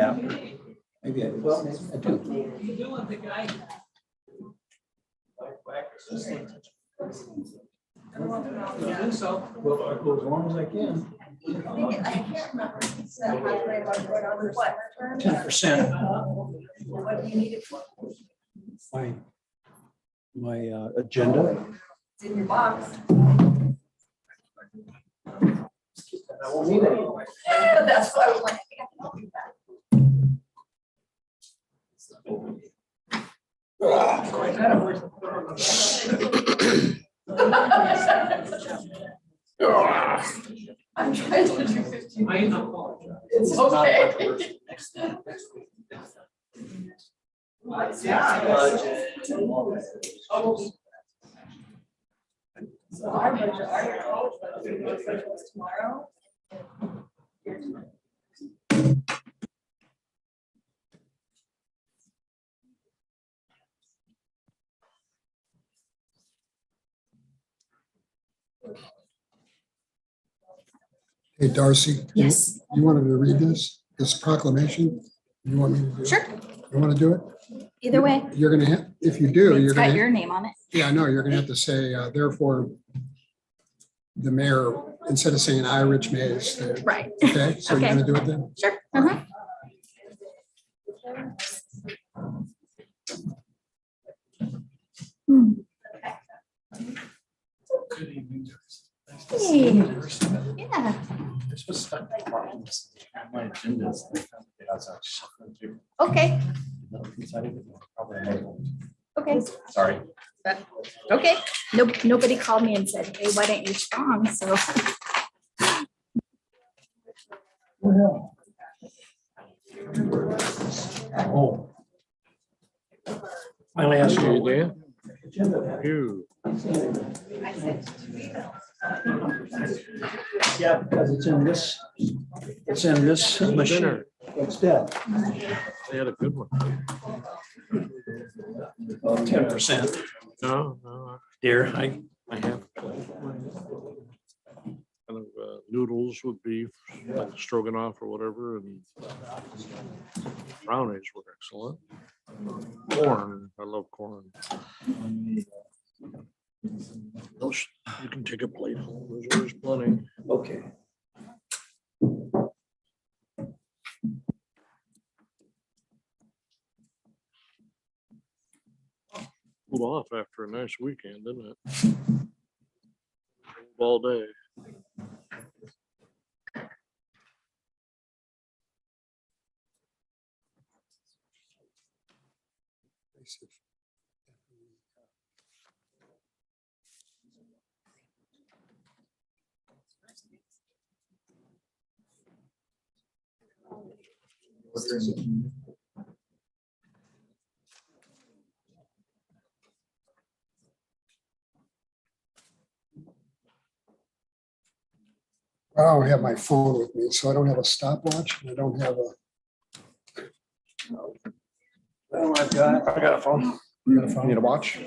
Yeah. Maybe I do. Well, I go as long as I can. I can't remember. It's that halfway about what on the summer term? 10%. What do you need it for? My agenda. It's in your box. I won't need it. That's why I was like. I'm trying to do 15. It's okay. So our budget, our college budget was tomorrow. Hey, Darcy. Yes. You wanted to read this proclamation? You want me to do it? Sure. You want to do it? Either way. You're gonna have, if you do, you're It's got gonna, your name on it. yeah, I know, you're gonna have to say, therefore, the mayor, instead of saying I, Rich Mays, Right. okay? So you're Okay. gonna do it then? Sure. Uh-huh. Hmm. Good evening. Hey. Yeah. This was stuck on my agendas. I was shuffling through. Okay. Probably. Okay. Sorry. Okay. Nope. Nobody called me and said, hey, why don't you strong? So. Oh. Finally asked you, Dan. You. Yeah, because it's in this machine Dinner. instead. They had a good one. 10%. No, Dear, I I have. Kind of noodles with beef, like stroganoff or whatever, and brownies were excellent. Corn, I love corn. Those, you can take a plate home, there's always plenty. okay. Cooled off after a nice weekend, didn't it? All day. I don't have my phone with me, so I don't have a stopwatch, and I don't have a. Well, I got a phone. You got a phone? Need a watch?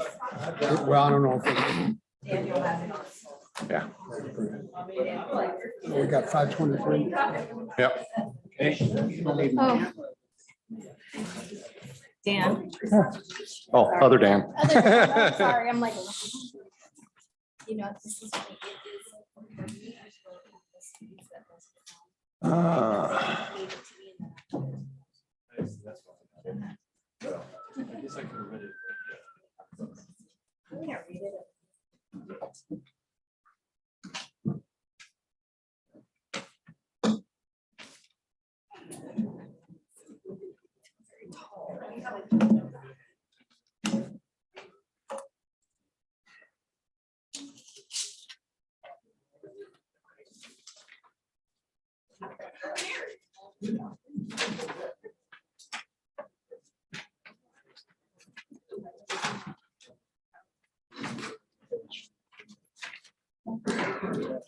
Well, I don't know. Daniel has it. Yeah. We got 5:23. Yep. Oh. Dan. Oh, other Dan. Other Dan. Sorry, I'm like, you know, this is.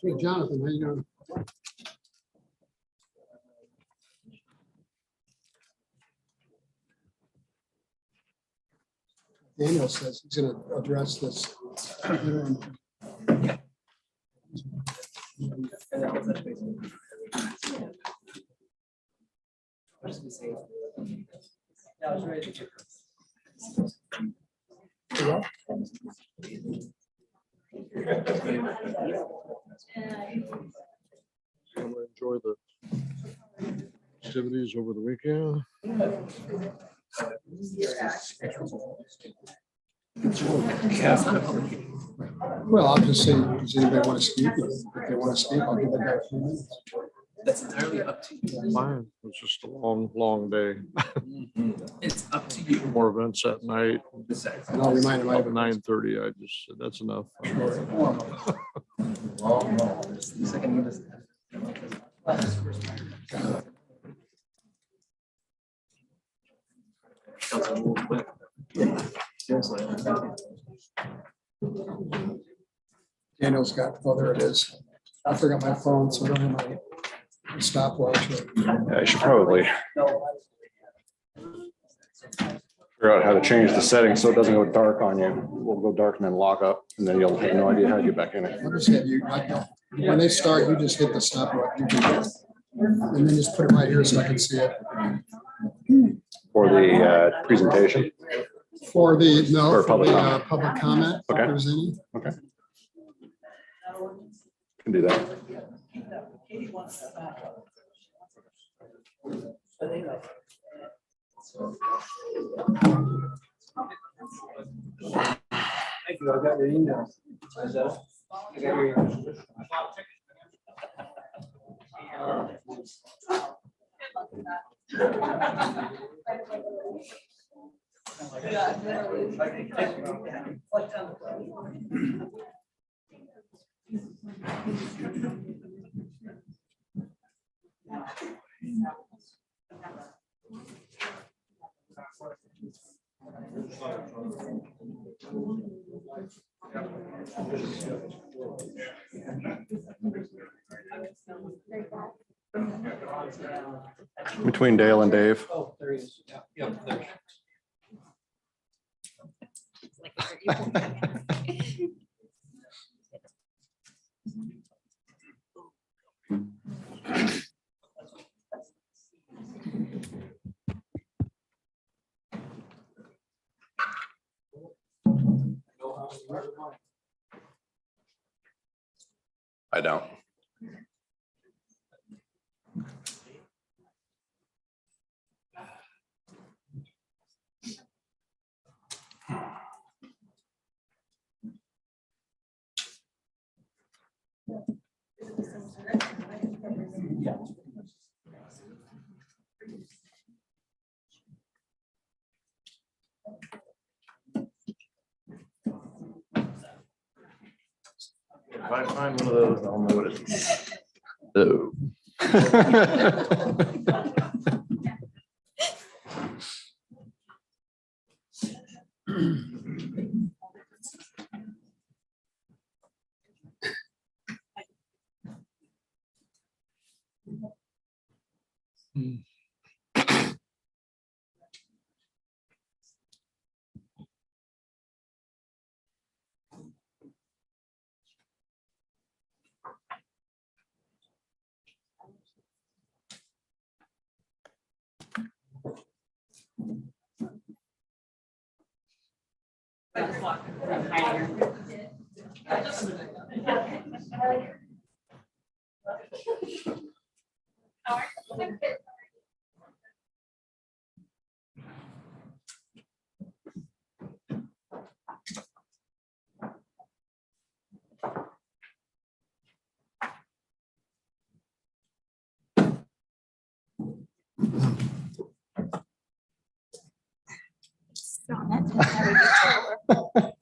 Hey, Jonathan, how you doing? Daniel says he's going to address this. Enjoy the activities over the weekend. Well, I'll just say, does anybody want to speak? If they want to speak, I'll give the guy a few minutes. That's entirely up to you. Fine. It's just a long, long day. It's up to you. More events at night. And I'll remind him, I have At 9:30, I just said, that's enough. Second, this. Seriously. Daniel's got, well, there it is. I forgot my phone, so I don't have my stopwatch. Yeah, you should probably figure out how to change the settings so it doesn't go dark on you. We'll go dark and then lock up, and then you'll have no idea how to get back in it. I'll just hit you. When they start, you just hit the stopwatch. You can- And then just put it right here so I can see it. For the presentation. For the, no, For for public the comment. public comment, if Okay. there's any. Can do that. Thank you. I got your email. I got your. Between Dale and Dave. Oh, there he is. Yeah, there. I don't. If I find one of those, I'll know what it is. Oh. Darn it. How we get to work.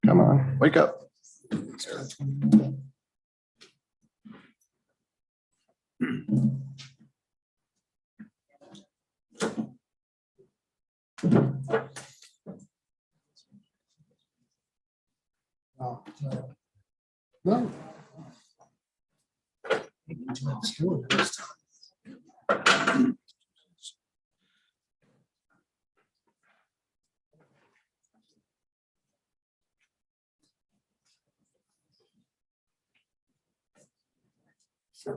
Come on, wake up. No. No. Let's do it this time. It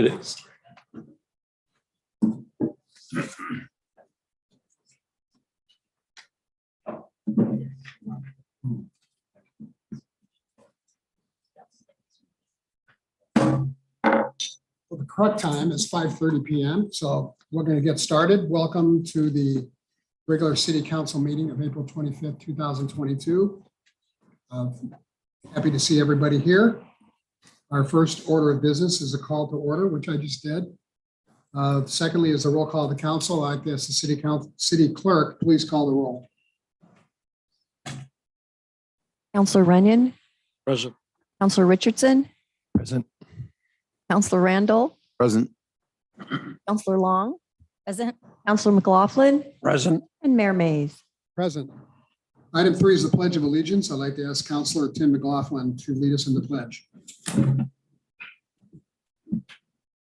is. Well, the correct time is 5:30 PM. So we're going to get started. Welcome to the regular city council meeting of April 25th, 2022. Happy to see everybody here. Our first order of business is a call to order, which I just did. Secondly is a roll call of the council. I guess the city clerk, please call the roll. Counselor Runyon, Present. Counselor Richardson, Present. Counselor Randall, Present. Counselor Long, present, Counselor McLaughlin, Present. and Mayor Mays. Present. Item 3 is the Pledge of Allegiance. I'd like to ask Counselor Tim McLaughlin to lead us in the pledge.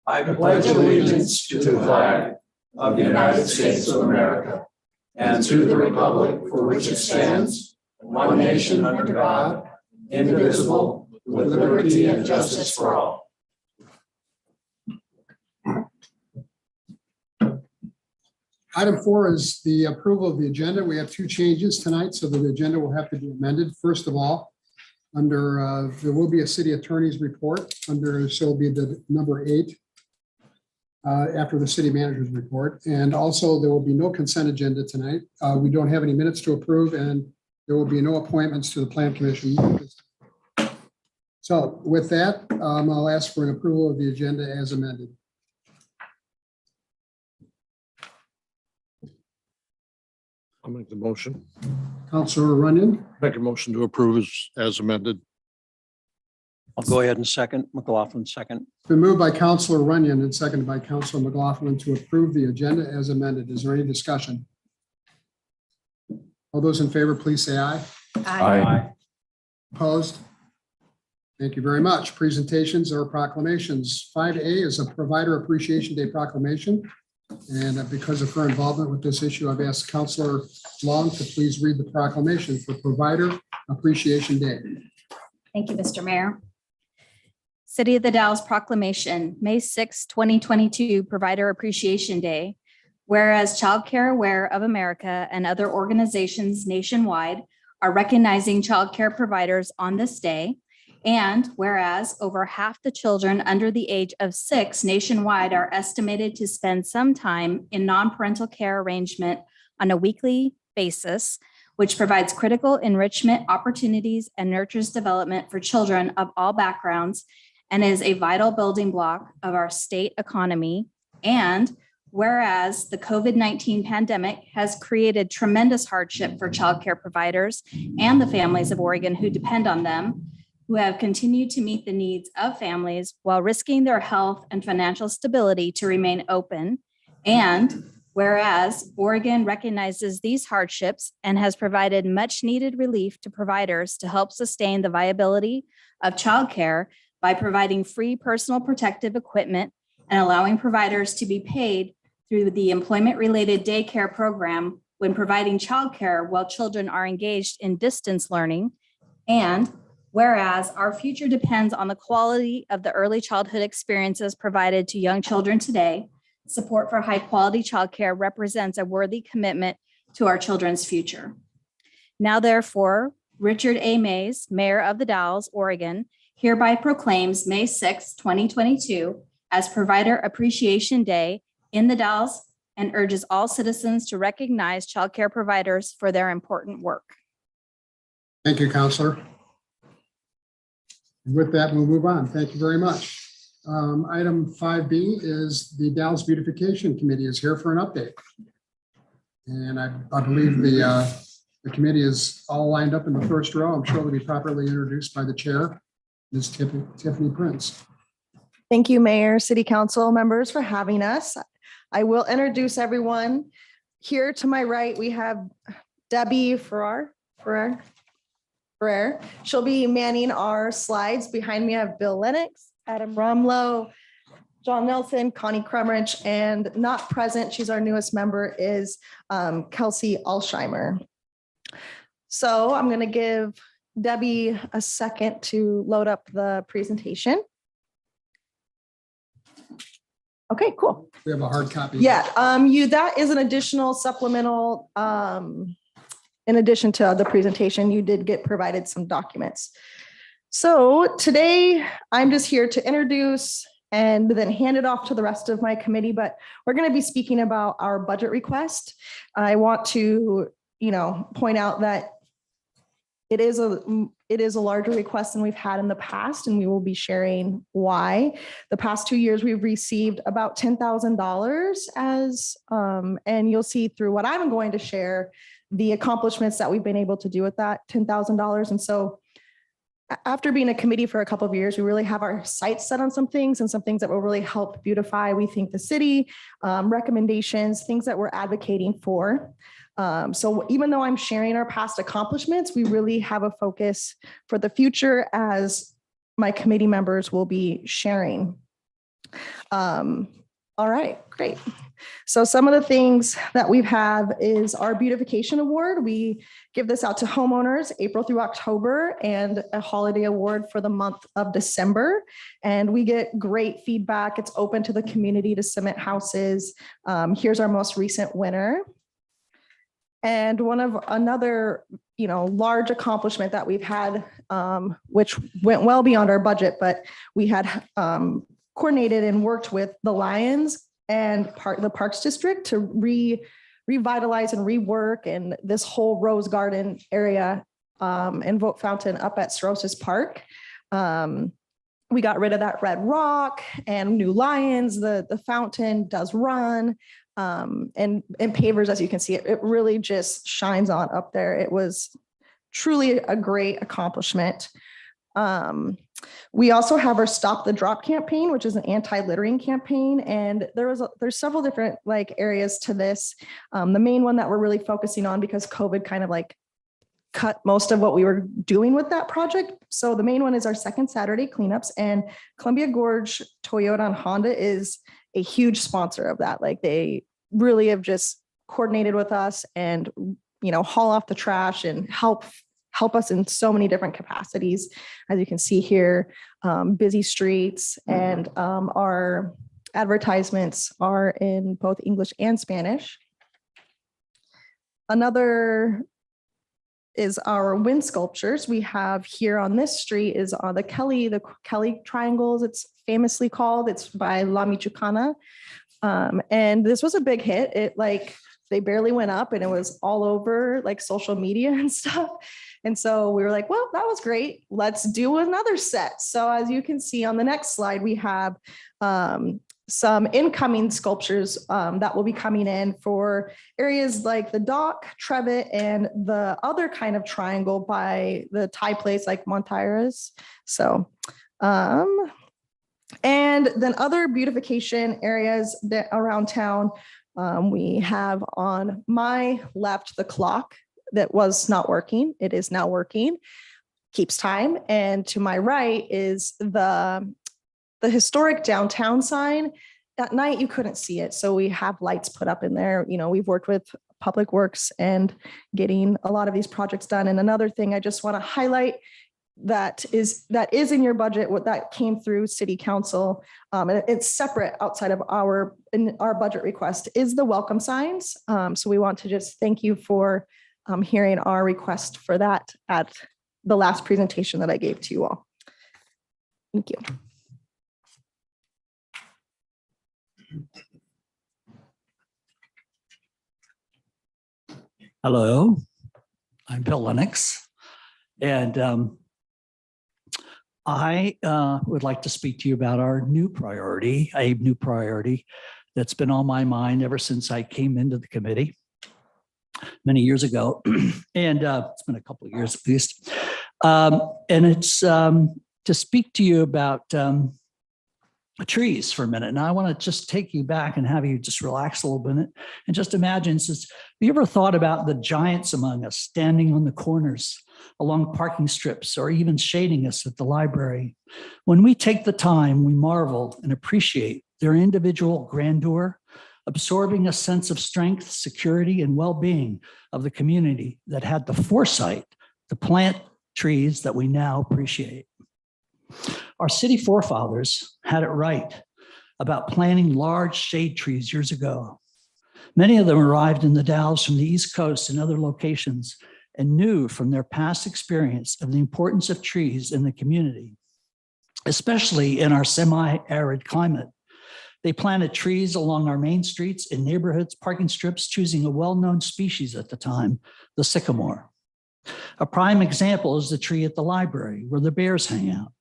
I pledge allegiance to the flag of the United States of America and to the republic for which it stands, one nation under God, indivisible, with liberty and justice for all. Item 4 is the approval of the agenda. We have 2 changes tonight, so the agenda will have to be amended. First of all, under, there will be a city attorney's report under, so it'll be the number 8 after the city manager's report. And also there will be no consent agenda tonight. We don't have any minutes to approve, and there will be no appointments to the plan commission. So with that, I'll ask for an approval of the agenda as amended. I'll make the motion. Councilor Runyon, Make a motion to approve as amended. I'll go ahead and second. McLaughlin, second. been moved by Councilor Runyon and seconded by Councilor McLaughlin to approve the agenda as amended. Is there any discussion? All those in favor, please say aye. Aye. Opposed? Thank you very much. Presentations or proclamations. 5A is a Provider Appreciation Day proclamation. And because of her involvement with this issue, I've asked Councilor Long to please read the proclamation for Provider Appreciation Day. Thank you, Mr. Mayor. City of the Dalles Proclamation, May 6, 2022, Provider Appreciation Day. Whereas Childcare Aware of America and other organizations nationwide are recognizing childcare providers on this day. And whereas over half the children under the age of 6 nationwide are estimated to spend some time in non-parental care arrangement on a weekly basis, which provides critical enrichment opportunities and nurtures development for children of all backgrounds and is a vital building block of our state economy. And whereas the COVID-19 pandemic has created tremendous hardship for childcare providers and the families of Oregon who depend on them, who have continued to meet the needs of families while risking their health and financial stability to remain open. And whereas Oregon recognizes these hardships and has provided much needed relief to providers to help sustain the viability of childcare by providing free personal protective equipment and allowing providers to be paid through the employment-related daycare program when providing childcare while children are engaged in distance learning. And whereas our future depends on the quality of the early childhood experiences provided to young children today, support for high-quality childcare represents a worthy commitment to our children's future. Now, therefore, Richard A. Mays, Mayor of the Dalles, Oregon, hereby proclaims May 6, 2022 as Provider Appreciation Day in the Dalles and urges all citizens to recognize childcare providers for their important work. Thank you, Counselor. With that, we'll move on. Thank you very much. Item 5B is the Dalles Beautification Committee is here for an update. And I believe the committee is all lined up in the first row. I'm sure they'll be properly introduced by the chair, Ms. Tiffany Prince. Thank you, Mayor, City Council members for having us. I will introduce everyone. Here to my right, we have Debbie Ferrer. She'll be manning our slides. Behind me, I have Bill Lennox, Adam Rumlow, John Nelson, Connie Crumrich, and not present, she's our newest member, is Kelsey Alsheimer. So I'm going to give Debbie a second to load up the presentation. Okay, cool. We have a hard copy. Yeah, that is an additional supplemental, in addition to the presentation, you did get provided some documents. So today I'm just here to introduce and then hand it off to the rest of my committee, but we're going to be speaking about our budget request. I want to, point out that it is a larger request than we've had in the past, and we will be sharing why. The past 2 years, we've received about $10,000 as, and you'll see through what I'm going to share, the accomplishments that we've been able to do with that $10,000. And so after being a committee for a couple of years, we really have our sights set on some things and some things that will really help beautify, we think, the city, recommendations, things that we're advocating for. So even though I'm sharing our past accomplishments, we really have a focus for the future as my committee members will be sharing. All right, great. So some of the things that we have is our beautification award. We give this out to homeowners April through October, and a holiday award for the month of December. And we get great feedback. It's open to the community to submit houses. Here's our most recent winner. And another large accomplishment that we've had, which went well beyond our budget, but we had coordinated and worked with the Lions and the Parks District to revitalize and rework and this whole Rose Garden area and Vote Fountain up at Cirrhosis Park. We got rid of that red rock and new lions. The fountain does run. And pavers, as you can see, it really just shines on up there. It was truly a great accomplishment. We also have our Stop the Drop campaign, which is an anti-littering campaign. And there's several different areas to this. The main one that we're really focusing on, because COVID kind of cut most of what we were doing with that project. So the main one is our second Saturday cleanups, and Columbia Gorge Toyota and Honda is a huge sponsor of that. They really have just coordinated with us and, haul off the trash and help us in so many different capacities. As you can see here, busy streets, and our advertisements are in both English and Spanish. Another is our wind sculptures. We have here on this street is the Kelly Triangles, it's famously called. It's by La Michoacana. And this was a big hit. They barely went up, and it was all over social media and stuff. And so we were like, well, that was great. Let's do another set. So as you can see on the next slide, we have some incoming sculptures that will be coming in for areas like the dock, Trevitt, and the other kind of triangle by the Thai place like Montaires. So, and then other beautification areas that around town, we have on my left, the clock that was not working. It is now working, keeps time. And to my right is the historic downtown sign. At night, you couldn't see it. So we have lights put up in there. We've worked with Public Works and getting a lot of these projects done. And another thing I just want to highlight that is in your budget, what that came through City Council, and it's separate outside of our budget request, is the welcome signs. So we want to just thank you for hearing our request for that at the last presentation that I gave to you all. Thank you. Hello, I'm Bill Lennox, and I would like to speak to you about a new priority that's been on my mind ever since I came into the committee many years ago, and it's been a couple of years at least, and it's to speak to you about trees for a minute. And I want to just take you back and have you just relax a little bit and just imagine, since have you ever thought about the giants among us standing on the corners along parking strips or even shading us at the library? When we take the time, we marvel and appreciate their individual grandeur, absorbing a sense of strength, security, and well-being of the community that had the foresight to plant trees that we now appreciate. Our city forefathers had it right about planting large shade trees years ago. Many of them arrived in the Dalles from the East Coast and other locations and knew from their past experience of the importance of trees in the community, especially in our semi-arid climate. They planted trees along our main streets, in neighborhoods, parking strips, choosing a well-known species at the time, the sycamore. A prime example is the tree at the library where the bears hang out.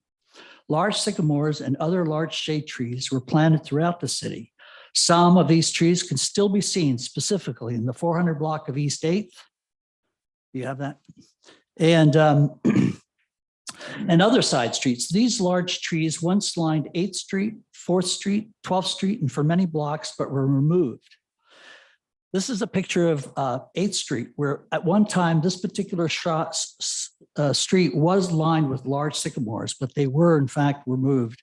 Large sycamores and other large shade trees were planted throughout the city. Some of these trees can still be seen specifically in the 400 block of East 8th. You have that? And other side streets. These large trees once lined 8th Street, 4th Street, 12th Street, and for many blocks, but were removed. This is a picture of 8th Street, where at one time, this particular street was lined with large sycamores, but they were in fact removed.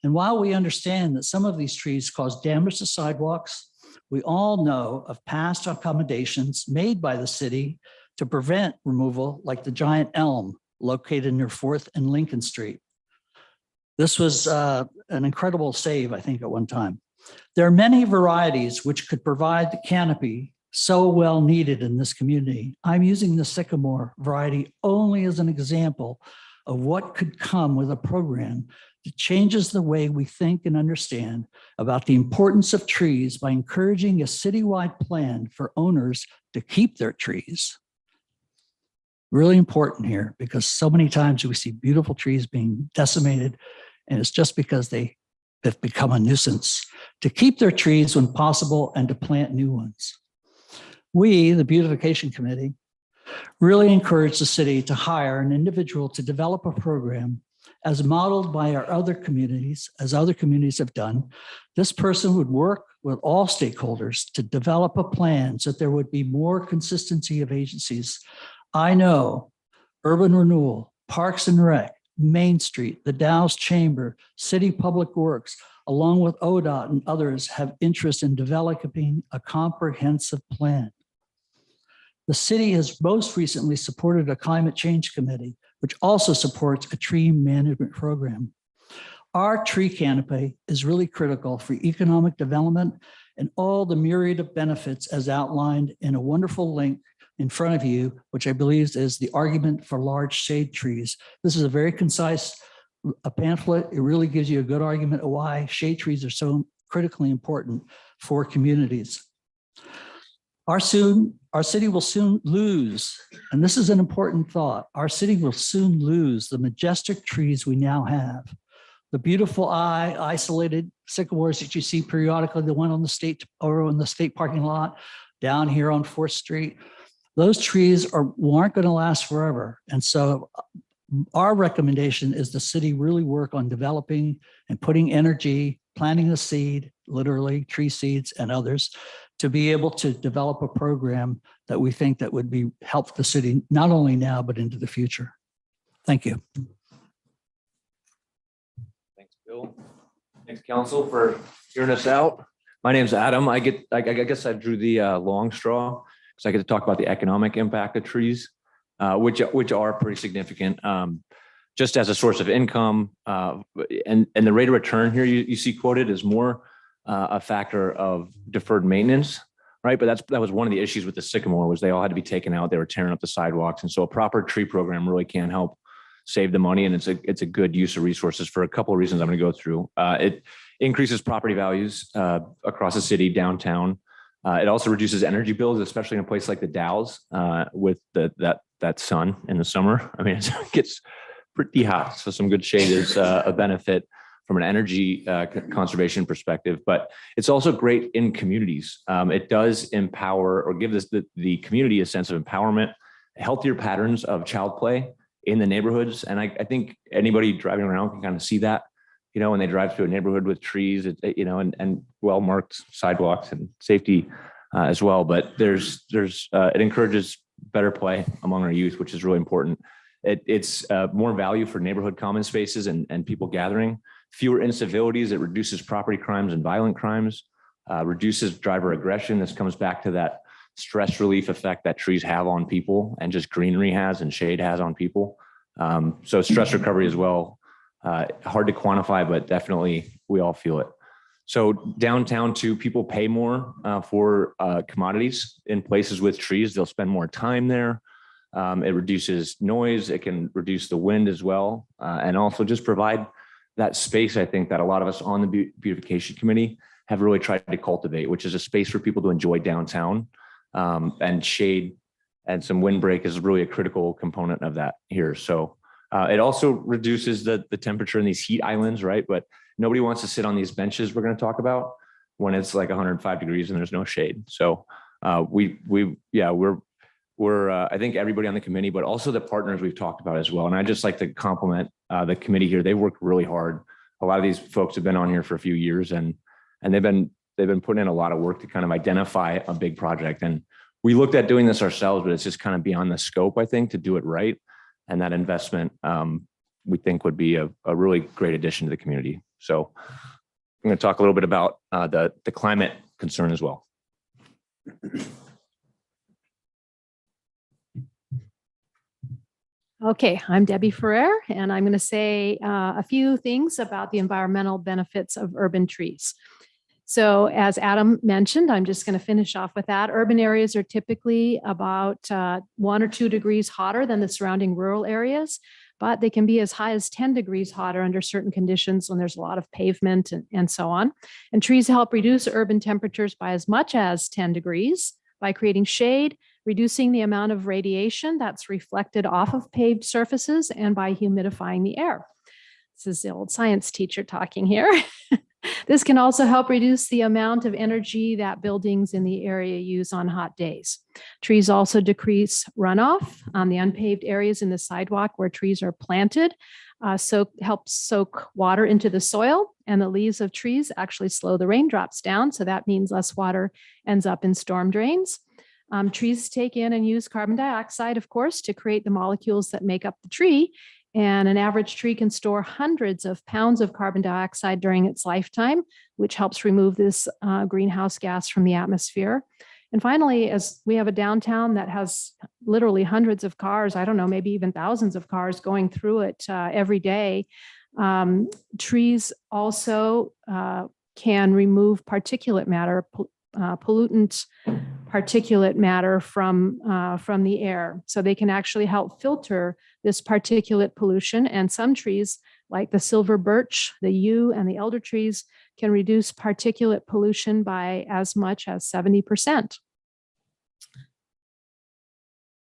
And while we understand that some of these trees cause damage to sidewalks, we all know of past accommodations made by the city to prevent removal, like the giant elm located near 4th and Lincoln Street. This was an incredible save, I think, at one time. There are many varieties which could provide the canopy so well needed in this community. I'm using the sycamore variety only as an example of what could come with a program that changes the way we think and understand about the importance of trees by encouraging a citywide plan for owners to keep their trees. Really important here, because so many times we see beautiful trees being decimated, and it's just because they have become a nuisance. To keep their trees when possible and to plant new ones. We, the Beautification Committee, really encourage the city to hire an individual to develop a program as modeled by our other communities, as other communities have done. This person would work with all stakeholders to develop a plan so that there would be more consistency of agencies. I know Urban Renewal, Parks and Rec, Main Street, the Dalles Chamber, City Public Works, along with ODOT and others, have interest in developing a comprehensive plan. The city has most recently supported a climate change committee, which also supports a tree management program. Our tree canopy is really critical for economic development and all the myriad of benefits as outlined in a wonderful link in front of you, which I believe is the argument for large shade trees. This is a very concise pamphlet. It really gives you a good argument of why shade trees are so critically important for communities. Our city will soon lose, and this is an important thought, our city will soon lose the majestic trees we now have. The beautiful isolated sycamores that you see periodically, the one on the state parking lot, down here on 4th Street, those trees aren't going to last forever. And so our recommendation is the city really work on developing and putting energy, planting the seed, literally tree seeds and others, to be able to develop a program that we think that would be help the city, not only now, but into the future. Thank you. Thanks, Bill. Thanks, council, for hearing us out. My name's Adam. I guess I drew the long straw because I get to talk about the economic impact of trees, which are pretty significant, just as a source of income. And the rate of return here you see quoted is more a factor of deferred maintenance, right? But that was one of the issues with the sycamore, was they all had to be taken out. They were tearing up the sidewalks, and so a proper tree program really can help save the money, and it's a good use of resources for a couple of reasons I'm going to go through. It increases property values across the city, downtown. It also reduces energy bills, especially in a place like the Dalles with that sun in the summer. I mean, it gets pretty hot, so some good shade is a benefit from an energy conservation perspective, but it's also great in communities. It does empower or give the community a sense of empowerment, healthier patterns of child play in the neighborhoods. And I think anybody driving around can kind of see that. when they drive through a neighborhood with trees, and well-marked sidewalks and safety as well. But it encourages better play among our youth, which is really important. It's more value for neighborhood common spaces and people gathering, fewer incivilities. It reduces property crimes and violent crimes, reduces driver aggression. This comes back to that stress relief effect that trees have on people and just greenery has and shade has on people. So stress recovery as well. Hard to quantify, but definitely we all feel it. So downtown too, people pay more for commodities in places with trees. They'll spend more time there. It reduces noise. It can reduce the wind as well. And also just provide that space, I think, that a lot of us on the beautification committee have really tried to cultivate, which is a space for people to enjoy downtown, and shade and some windbreak is really a critical component of that here. So it also reduces the temperature in these heat islands, right? But nobody wants to sit on these benches we're going to talk about when it's like 105 degrees and there's no shade. So we're I think everybody on the committee, but also the partners we've talked about as well. And I just like to compliment the committee here. They worked really hard. A lot of these folks have been on here for a few years, and they've been putting in a lot of work to kind of identify a big project. And we looked at doing this ourselves, but it's just kind of beyond the scope, I think, to do it right. And that investment we think would be a really great addition to the community. So I'm going to talk a little bit about the climate concern as well. Okay, I'm Debbie Ferrer, and I'm going to say a few things about the environmental benefits of urban trees. So as Adam mentioned, I'm just going to finish off with that. Urban areas are typically about 1 or 2 degrees hotter than the surrounding rural areas, but they can be as high as 10 degrees hotter under certain conditions when there's a lot of pavement and so on. And trees help reduce urban temperatures by as much as 10 degrees by creating shade, reducing the amount of radiation that's reflected off of paved surfaces, and by humidifying the air. This is the old science teacher talking here. This can also help reduce the amount of energy that buildings in the area use on hot days. Trees also decrease runoff on the unpaved areas in the sidewalk where trees are planted, help soak water into the soil, and the leaves of trees actually slow the raindrops down. So that means less water ends up in storm drains. Trees take in and use carbon dioxide, of course, to create the molecules that make up the tree. And an average tree can store hundreds of pounds of carbon dioxide during its lifetime, which helps remove this greenhouse gas from the atmosphere. And finally, as we have a downtown that has literally hundreds of cars, I don't know, maybe even thousands of cars going through it every day, trees also can remove particulate matter, pollutant particulate matter from the air. So they can actually help filter this particulate pollution. And some trees, like the silver birch, the yew, and the elder trees, can reduce particulate pollution by as much as 70%.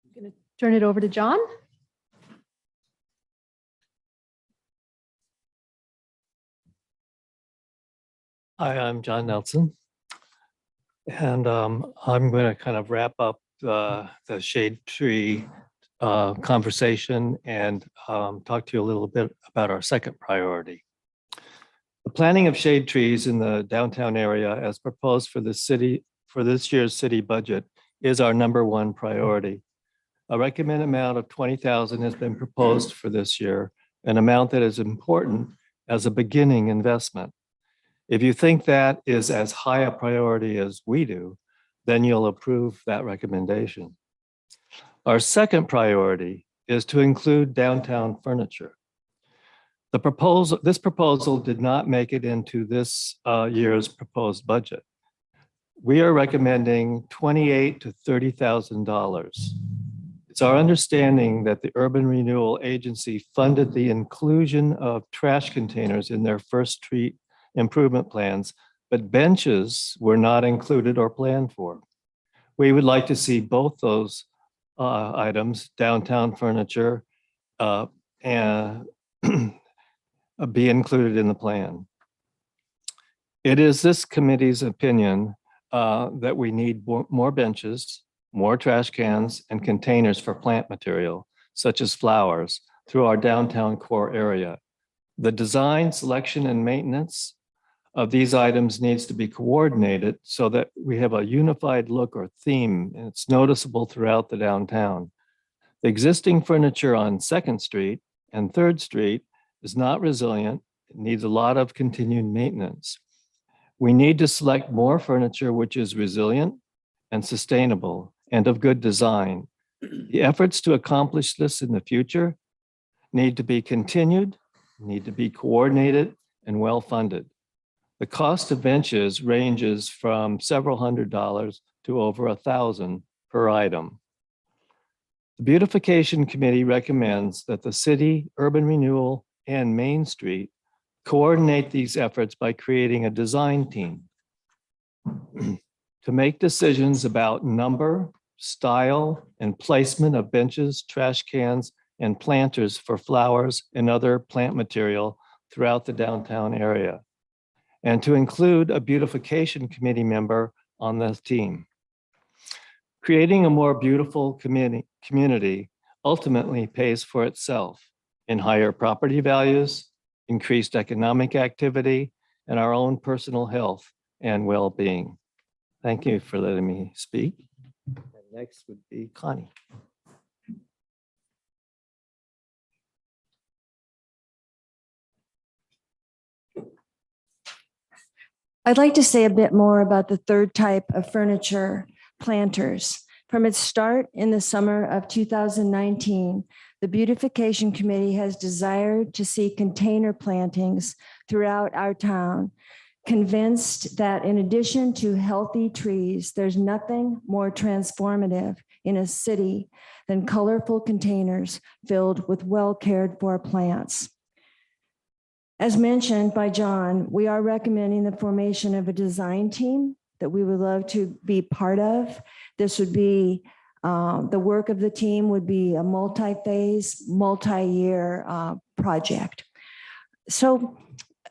I'm going to turn it over to John. Hi, I'm John Nelson. And I'm going to kind of wrap up the shade tree conversation and talk to you a little bit about our second priority. The planting of shade trees in the downtown area as proposed for this year's city budget is our #1 priority. A recommended amount of $20,000 has been proposed for this year, an amount that is important as a beginning investment. If you think that is as high a priority as we do, then you'll approve that recommendation. Our second priority is to include downtown furniture. This proposal did not make it into this year's proposed budget. We are recommending $28,000 to $30,000. It's our understanding that the Urban Renewal Agency funded the inclusion of trash containers in their first street improvement plans, but benches were not included or planned for. We would like to see both those items, downtown furniture, and be included in the plan. It is this committee's opinion that we need more benches, more trash cans, and containers for plant material, such as flowers, through our downtown core area. The design, selection, and maintenance of these items needs to be coordinated so that we have a unified look or theme, and it's noticeable throughout the downtown. The existing furniture on Second Street and Third Street is not resilient. It needs a lot of continued maintenance. We need to select more furniture which is resilient and sustainable and of good design. The efforts to accomplish this in the future need to be continued, need to be coordinated and well-funded. The cost of benches ranges from several $100s to over $1,000 per item. The Beautification Committee recommends that the city, urban renewal, and Main Street coordinate these efforts by creating a design team to make decisions about number, style, and placement of benches, trash cans, and planters for flowers and other plant material throughout the downtown area, and to include a beautification committee member on the team. Creating a more beautiful community ultimately pays for itself in higher property values, increased economic activity, and our own personal health and well-being. Thank you for letting me speak. And next would be Connie. I'd like to say a bit more about the third type of furniture, planters. From its start in the summer of 2019, the Beautification Committee has desired to see container plantings throughout our town, convinced that in addition to healthy trees, there's nothing more transformative in a city than colorful containers filled with well-cared-for plants. As mentioned by John, we are recommending the formation of a design team that we would love to be part of. This would be, the work of the team would be a multi-phase, multi-year project. So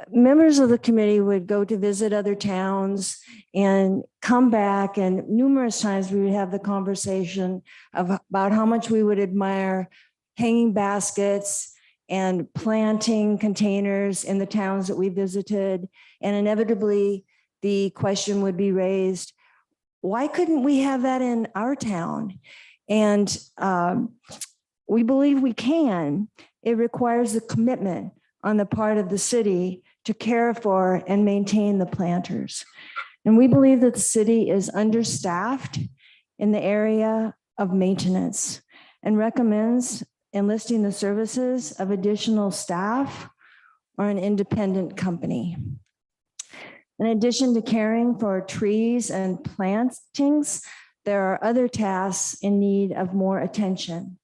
members of the committee would go to visit other towns and come back, and numerous times we would have the conversation about how much we would admire hanging baskets and planting containers in the towns that we visited. And inevitably, the question would be raised, why couldn't we have that in our town? And we believe we can. It requires a commitment on the part of the city to care for and maintain the planters. And we believe that the city is understaffed in the area of maintenance and recommends enlisting the services of additional staff or an independent company. In addition to caring for trees and plantings, there are other tasks in need of more attention.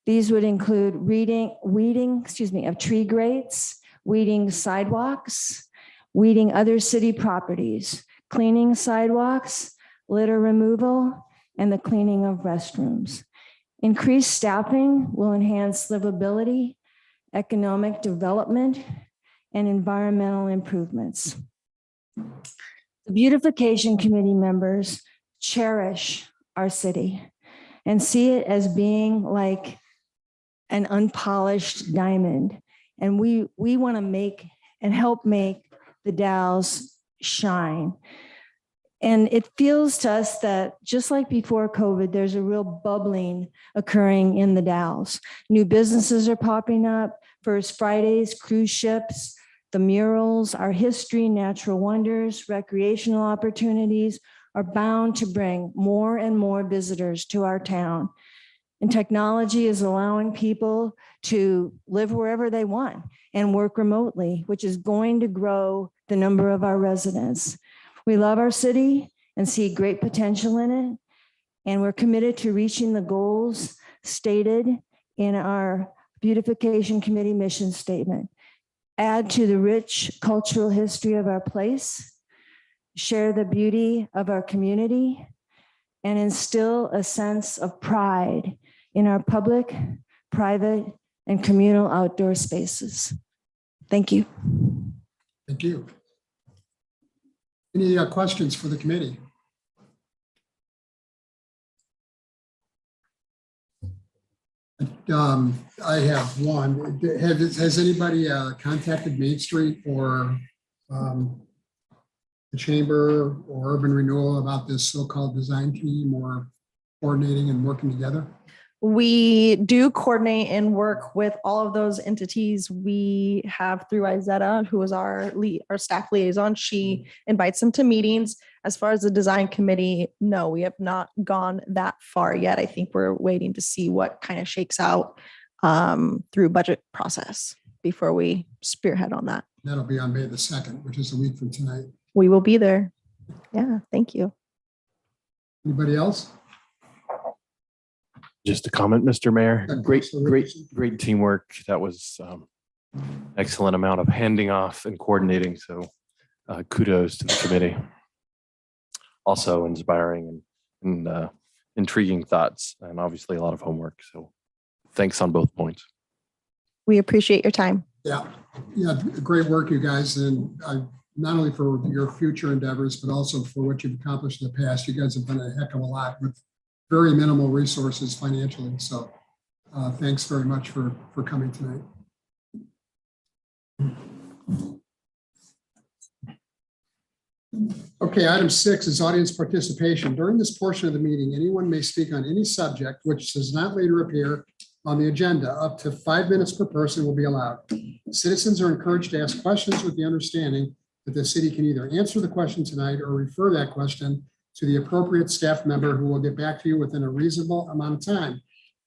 These would include weeding of tree grates, weeding sidewalks, weeding other city properties, cleaning sidewalks, litter removal, and the cleaning of restrooms. Increased staffing will enhance livability, economic development, and environmental improvements. The Beautification Committee members cherish our city and see it as being like an unpolished diamond. And we want to make and help make the Dalles shine. And it feels to us that just like before COVID, there's a real bubbling occurring in the Dalles. New businesses are popping up, First Fridays, cruise ships, the murals, our history, natural wonders, recreational opportunities are bound to bring more and more visitors to our town. And technology is allowing people to live wherever they want and work remotely, which is going to grow the number of our residents. We love our city and see great potential in it, and we're committed to reaching the goals stated in our Beautification Committee mission statement. Add to the rich cultural history of our place, share the beauty of our community, and instill a sense of pride in our public, private, and communal outdoor spaces. Thank you. Thank you. Any questions for the committee? I have one. Has anybody contacted Main Street or the Chamber or Urban Renewal about this so-called design team or coordinating and working together? We do coordinate and work with all of those entities. We have through Izetta, who is our staff liaison. She invites them to meetings. As far as the design committee, no, we have not gone that far yet. I think we're waiting to see what kind of shakes out through budget process before we spearhead on that. That'll be on May the 2nd, which is a week from tonight. We will be there. Yeah, thank you. Anybody else? Just a comment, Mr. Mayor. Yeah, Great, Councilor great, Richardson. great teamwork. That was excellent amount of handing off and coordinating. So kudos to the committee. Also inspiring and intriguing thoughts and obviously a lot of homework. So thanks on both points. We appreciate your time. Yeah, great work, you guys. And not only for your future endeavors, but also for what you've accomplished in the past. You guys have done a heck of a lot with very minimal resources financially. So thanks very much for coming tonight. Okay, item 6 is audience participation. During this portion of the meeting, anyone may speak on any subject which does not later appear on the agenda. Up to 5 minutes per person will be allowed. Citizens are encouraged to ask questions with the understanding that the city can either answer the question tonight or refer that question to the appropriate staff member who will get back to you within a reasonable amount of time.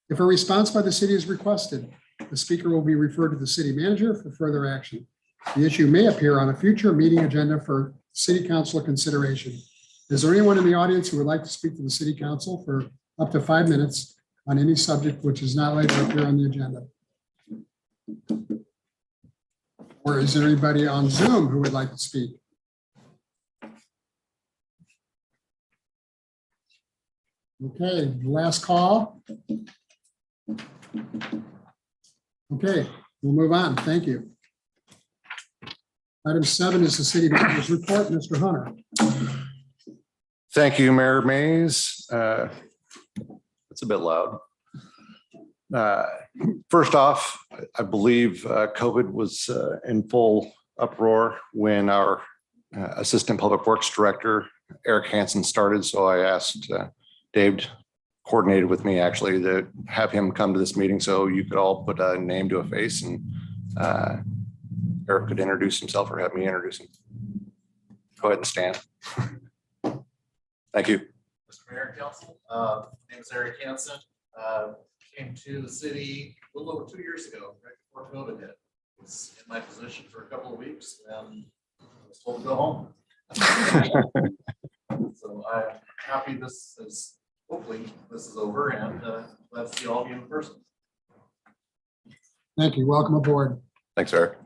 If a response by the city is requested, the speaker will be referred to the city manager for further action. The issue may appear on a future meeting agenda for city council consideration. Is there anyone in the audience who would like to speak to the city council for up to 5 minutes on any subject which is not later appear on the agenda? Or is there anybody on Zoom who would like to speak? Okay, last call. Okay, we'll move on. Thank you. Item 7 is the city manager's report. Mr. Hunter. Thank you, Mayor Mays. It's a bit loud. First off, I believe COVID was in full uproar when our Assistant Public Works Director, Eric Hansen, started. So I asked Dave, coordinated with me actually, to have him come to this meeting so you could all put a name to a face and Eric could introduce himself or have me introduce him. Go ahead and stand. Thank you. Mr. Mayor and Council, name is Eric Hansen. Came to the city a little over 2 years ago, right before COVID hit. Was in my position for a couple of weeks and I was told to go home. So I'm happy hopefully this is over and glad to see all of you in person. Thank you. Welcome aboard. Thanks, Eric.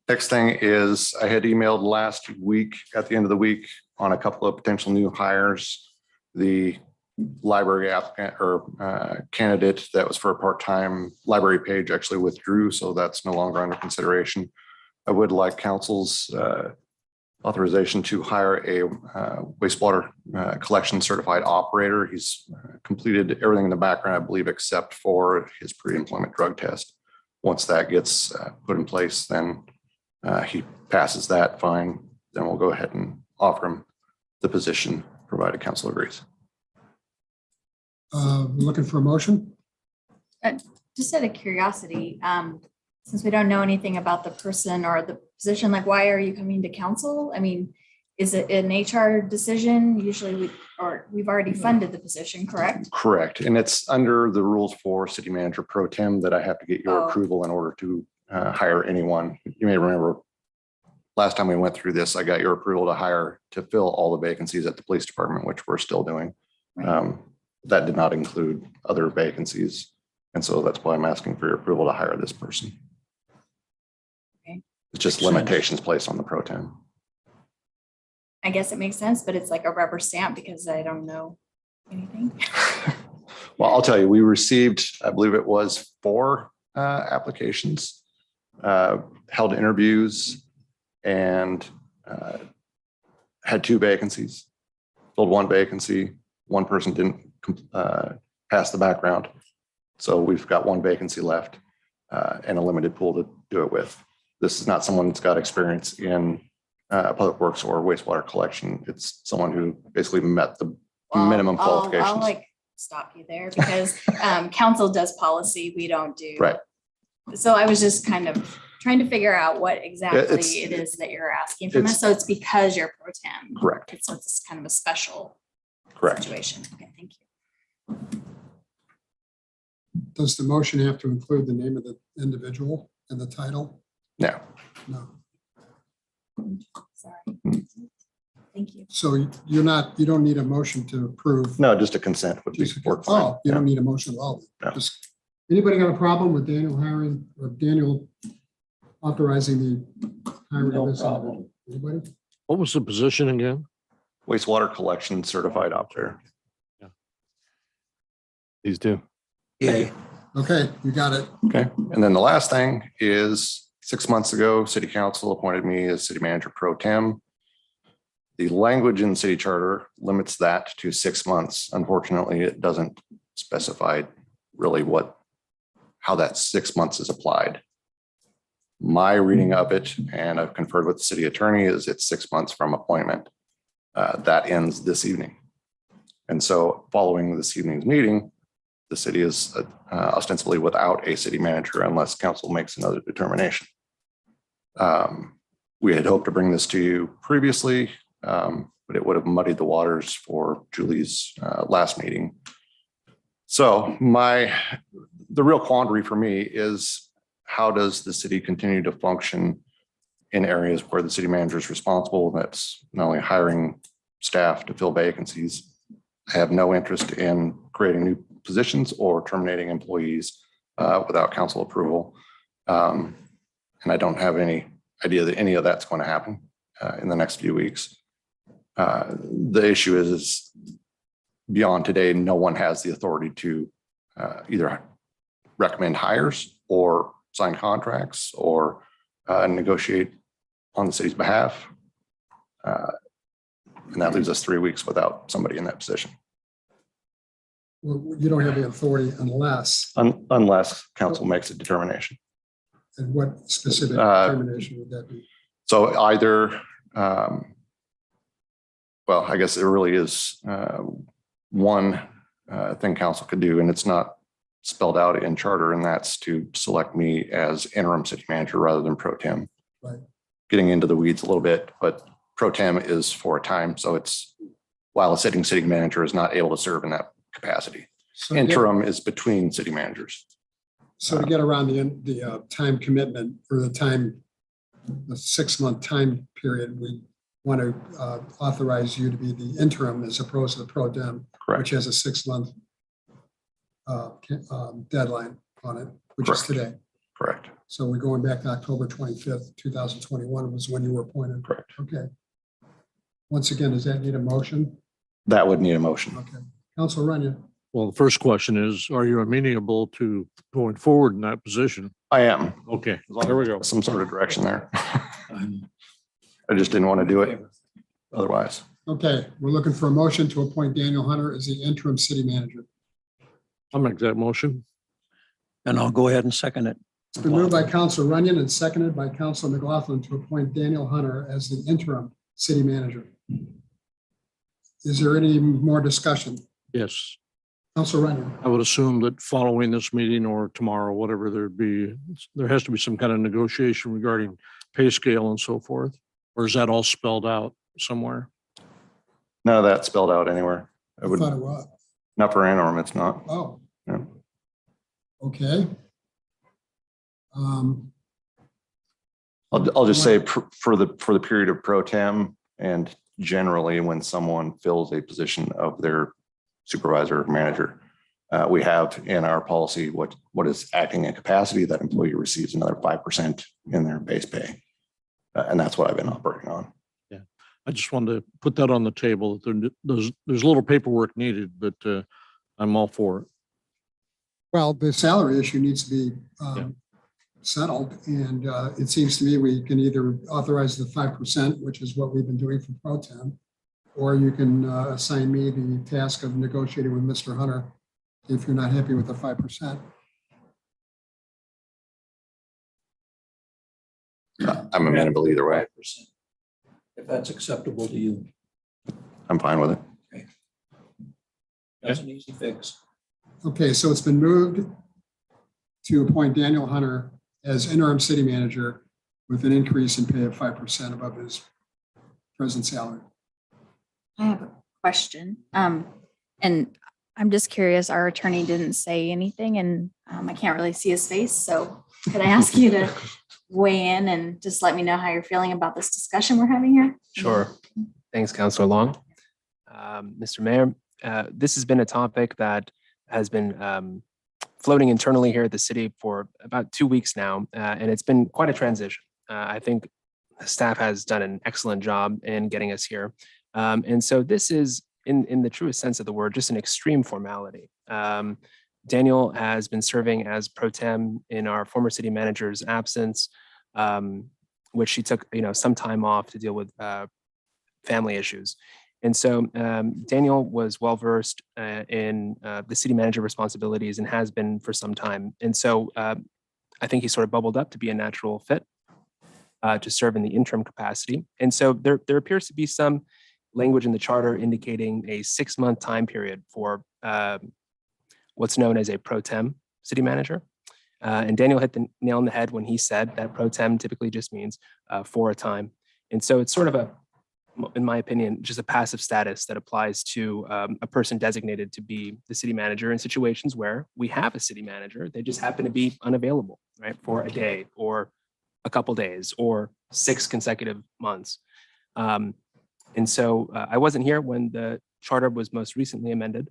Next thing is I had emailed last week at the end of the week on a couple of potential new hires. The library applicant or candidate that was for a part-time library page actually withdrew, so that's no longer under consideration. I would like council's authorization to hire a wastewater collection certified operator. He's completed everything in the background, I believe, except for his pre-employment drug test. Once that gets put in place, then he passes that, fine. Then we'll go ahead and offer him the position, provided council agrees. Looking for a motion? Just out of curiosity, since we don't know anything about the person or the position, like why are you coming to council? I mean, is it an HR decision? Usually we've already funded the position, correct? Correct. And it's under the rules for city manager pro tem that I have to get your approval in order to hire anyone. You may remember last time we went through this, I got your approval to fill all the vacancies at the police department, which we're still doing. Right. That did not include other vacancies. And so that's why I'm asking for your approval to hire this person. Okay. It's just limitations placed on the pro tem. I guess it makes sense, but it's like a rubber stamp because I don't know anything. Well, I'll tell you, we received, I believe it was 4 applications, held interviews, and had 2 vacancies, filled 1 vacancy. One person didn't pass the background. So we've got one vacancy left and a limited pool to do it with. This is not someone that's got experience in public works or wastewater collection. It's someone who basically met the minimum I'll qualifications. like stop you there because council does policy, we don't do. Right. So I was just kind of trying to figure out what exactly it's- it is that you're asking from us. So it's because you're pro tem. Correct. So it's kind of a special Correct. situation. Okay, thank you. Does the motion have to include the name of the individual and the title? No. No. Sorry. Thank you. So you don't need a motion to approve. No, just a consent would be work fine. Oh, you don't need a motion at all. No. Just- Anybody got a problem with Daniel hiring or Daniel authorizing the hiring of this? Anybody? What was the position again? Wastewater collection certified operator. These do. Okay, you got it. Okay. And then the last thing is 6 months ago, city council appointed me as city manager pro tem. The language in the city charter limits that to 6 months. Unfortunately, it doesn't specify really how that 6 months is applied. My reading of it, and I've conferred with the city attorney, is it's 6 months from appointment. That ends this evening. And so following this evening's meeting, the city is ostensibly without a city manager unless council makes another determination. We had hoped to bring this to you previously, but it would have muddied the waters for Julie's last meeting. So the real quandary for me is, how does the city continue to function in areas where the city manager is responsible? That's not only hiring staff to fill vacancies. I have no interest in creating new positions or terminating employees without council approval. And I don't have any idea that any of that's going to happen in the next few weeks. The issue is beyond today, no one has the authority to either recommend hires or sign contracts or negotiate on the city's behalf. And that leaves us 3 weeks without somebody in that position. Well, you don't have the authority unless, Unless council makes a determination. and what specific determination would that be? So either, well, I guess there really is one thing council could do, and it's not spelled out in charter, and that's to select me as interim city manager rather than pro tem. Right. Getting into the weeds a little bit, but pro tem is for a time. So it's, while a sitting city manager is not able to serve in that capacity. So Interim is between city managers. So to get around the time commitment or the 6 month time period, we want to authorize you to be the interim as opposed to the pro tem, Correct. which has a 6 month deadline on it, which is Correct. today. Correct. So we're going back to October 25th, 2021 was when you were appointed. Correct. Okay. Once again, does that need a motion? That would need a motion. Okay. Council Runyon. Well, the first question is, are you amenable to going forward in that position? I am. Okay, there we go. Some sort of direction there. I just didn't want to do it otherwise. Okay, we're looking for a motion to appoint Daniel Hunter as the interim city manager. I'll make that motion. And I'll go ahead and second it. It's been moved by Council Runyon and seconded by Council McLaughlin to appoint Daniel Hunter as the interim city manager. Is there any more discussion? Yes. Council Runyon. I would assume that following this meeting or tomorrow, whatever there has to be some kind of negotiation regarding pay scale and so forth. Or is that all spelled out somewhere? None of that spelled out anywhere. I I would, thought it was. not for interim, it's not. Oh. Yeah. Okay. I'll just say for the period of pro tem, and generally when someone fills a position of their supervisor or manager, we have in our policy what is acting in capacity, that employee receives another 5% in their base pay. And that's what I've been operating on. Yeah, I just wanted to put that on the table. There's a little paperwork needed, but I'm all for it. Well, the salary issue needs to be settled, and it seems to me we can either authorize the 5%, which is what we've been doing for pro tem, or you can assign me the task of negotiating with Mr. Hunter if you're not happy with the 5%. I'm amenable either way. 5%. If that's acceptable to you, I'm fine with it. that's an easy fix. Okay, so it's been moved to appoint Daniel Hunter as interim city manager with an increase in pay of 5% above his present salary. I have a question. And I'm just curious, our attorney didn't say anything and I can't really see his face. So could I ask you to weigh in and just let me know how you're feeling about this discussion we're having here? Sure. Thanks, Councilor Long. Mr. Mayor, this has been a topic that has been floating internally here at the city for about 2 weeks now, and it's been quite a transition. I think the staff has done an excellent job in getting us here. And so this is, in the truest sense of the word, just an extreme formality. Daniel has been serving as pro tem in our former city manager's absence, which she took, some time off to deal with family issues. And so Daniel was well versed in the city manager responsibilities and has been for some time. And so I think he sort of bubbled up to be a natural fit to serve in the interim capacity. And so there appears to be some language in the charter indicating a 6-month time period for what's known as a pro tem city manager. And Daniel hit the nail on the head when he said that pro tem typically just means for a time. And so it's sort of in my opinion, just a passive status that applies to a person designated to be the city manager in situations where we have a city manager. They just happen to be unavailable, right, for a day or a couple days or 6 consecutive months. And so I wasn't here when the charter was most recently amended.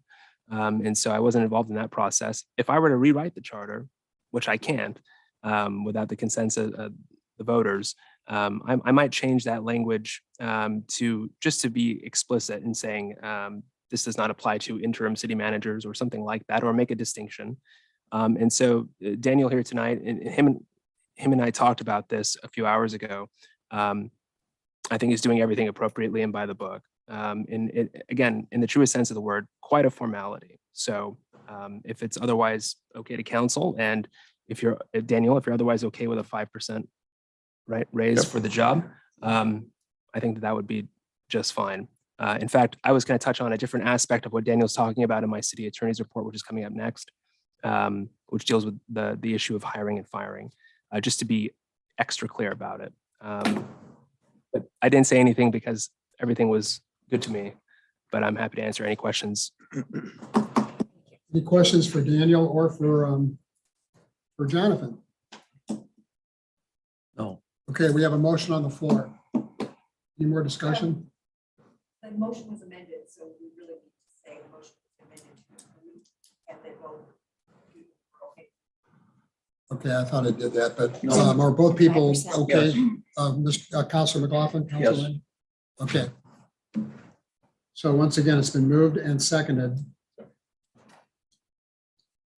And so I wasn't involved in that process. If I were to rewrite the charter, which I can't without the consent of the voters, I might change that language to just to be explicit in saying this does not apply to interim city managers or something like that, or make a distinction. And so Daniel here tonight, and him and I talked about this a few hours ago. I think he's doing everything appropriately and by the book. And again, in the truest sense of the word, quite a formality. So if it's otherwise okay to council, and if Daniel, if you're otherwise okay with a 5% raise for the job, I think that would be just fine. In fact, I was going to touch on a different aspect of what Daniel's talking about in my city attorney's report, which is coming up next, which deals with the issue of hiring and firing, just to be extra clear about it. But I didn't say anything because everything was good to me, but I'm happy to answer any questions. Any questions for Daniel or for Jonathan? No. Okay, we have a motion on the floor. Any more discussion? The motion was amended, so we really need to say the motion was amended to approve and then vote. Okay, I thought I did that, but are both people 5%. okay? Councilor McLaughlin? Yes. Councilman? Okay. So once again, it's been moved and seconded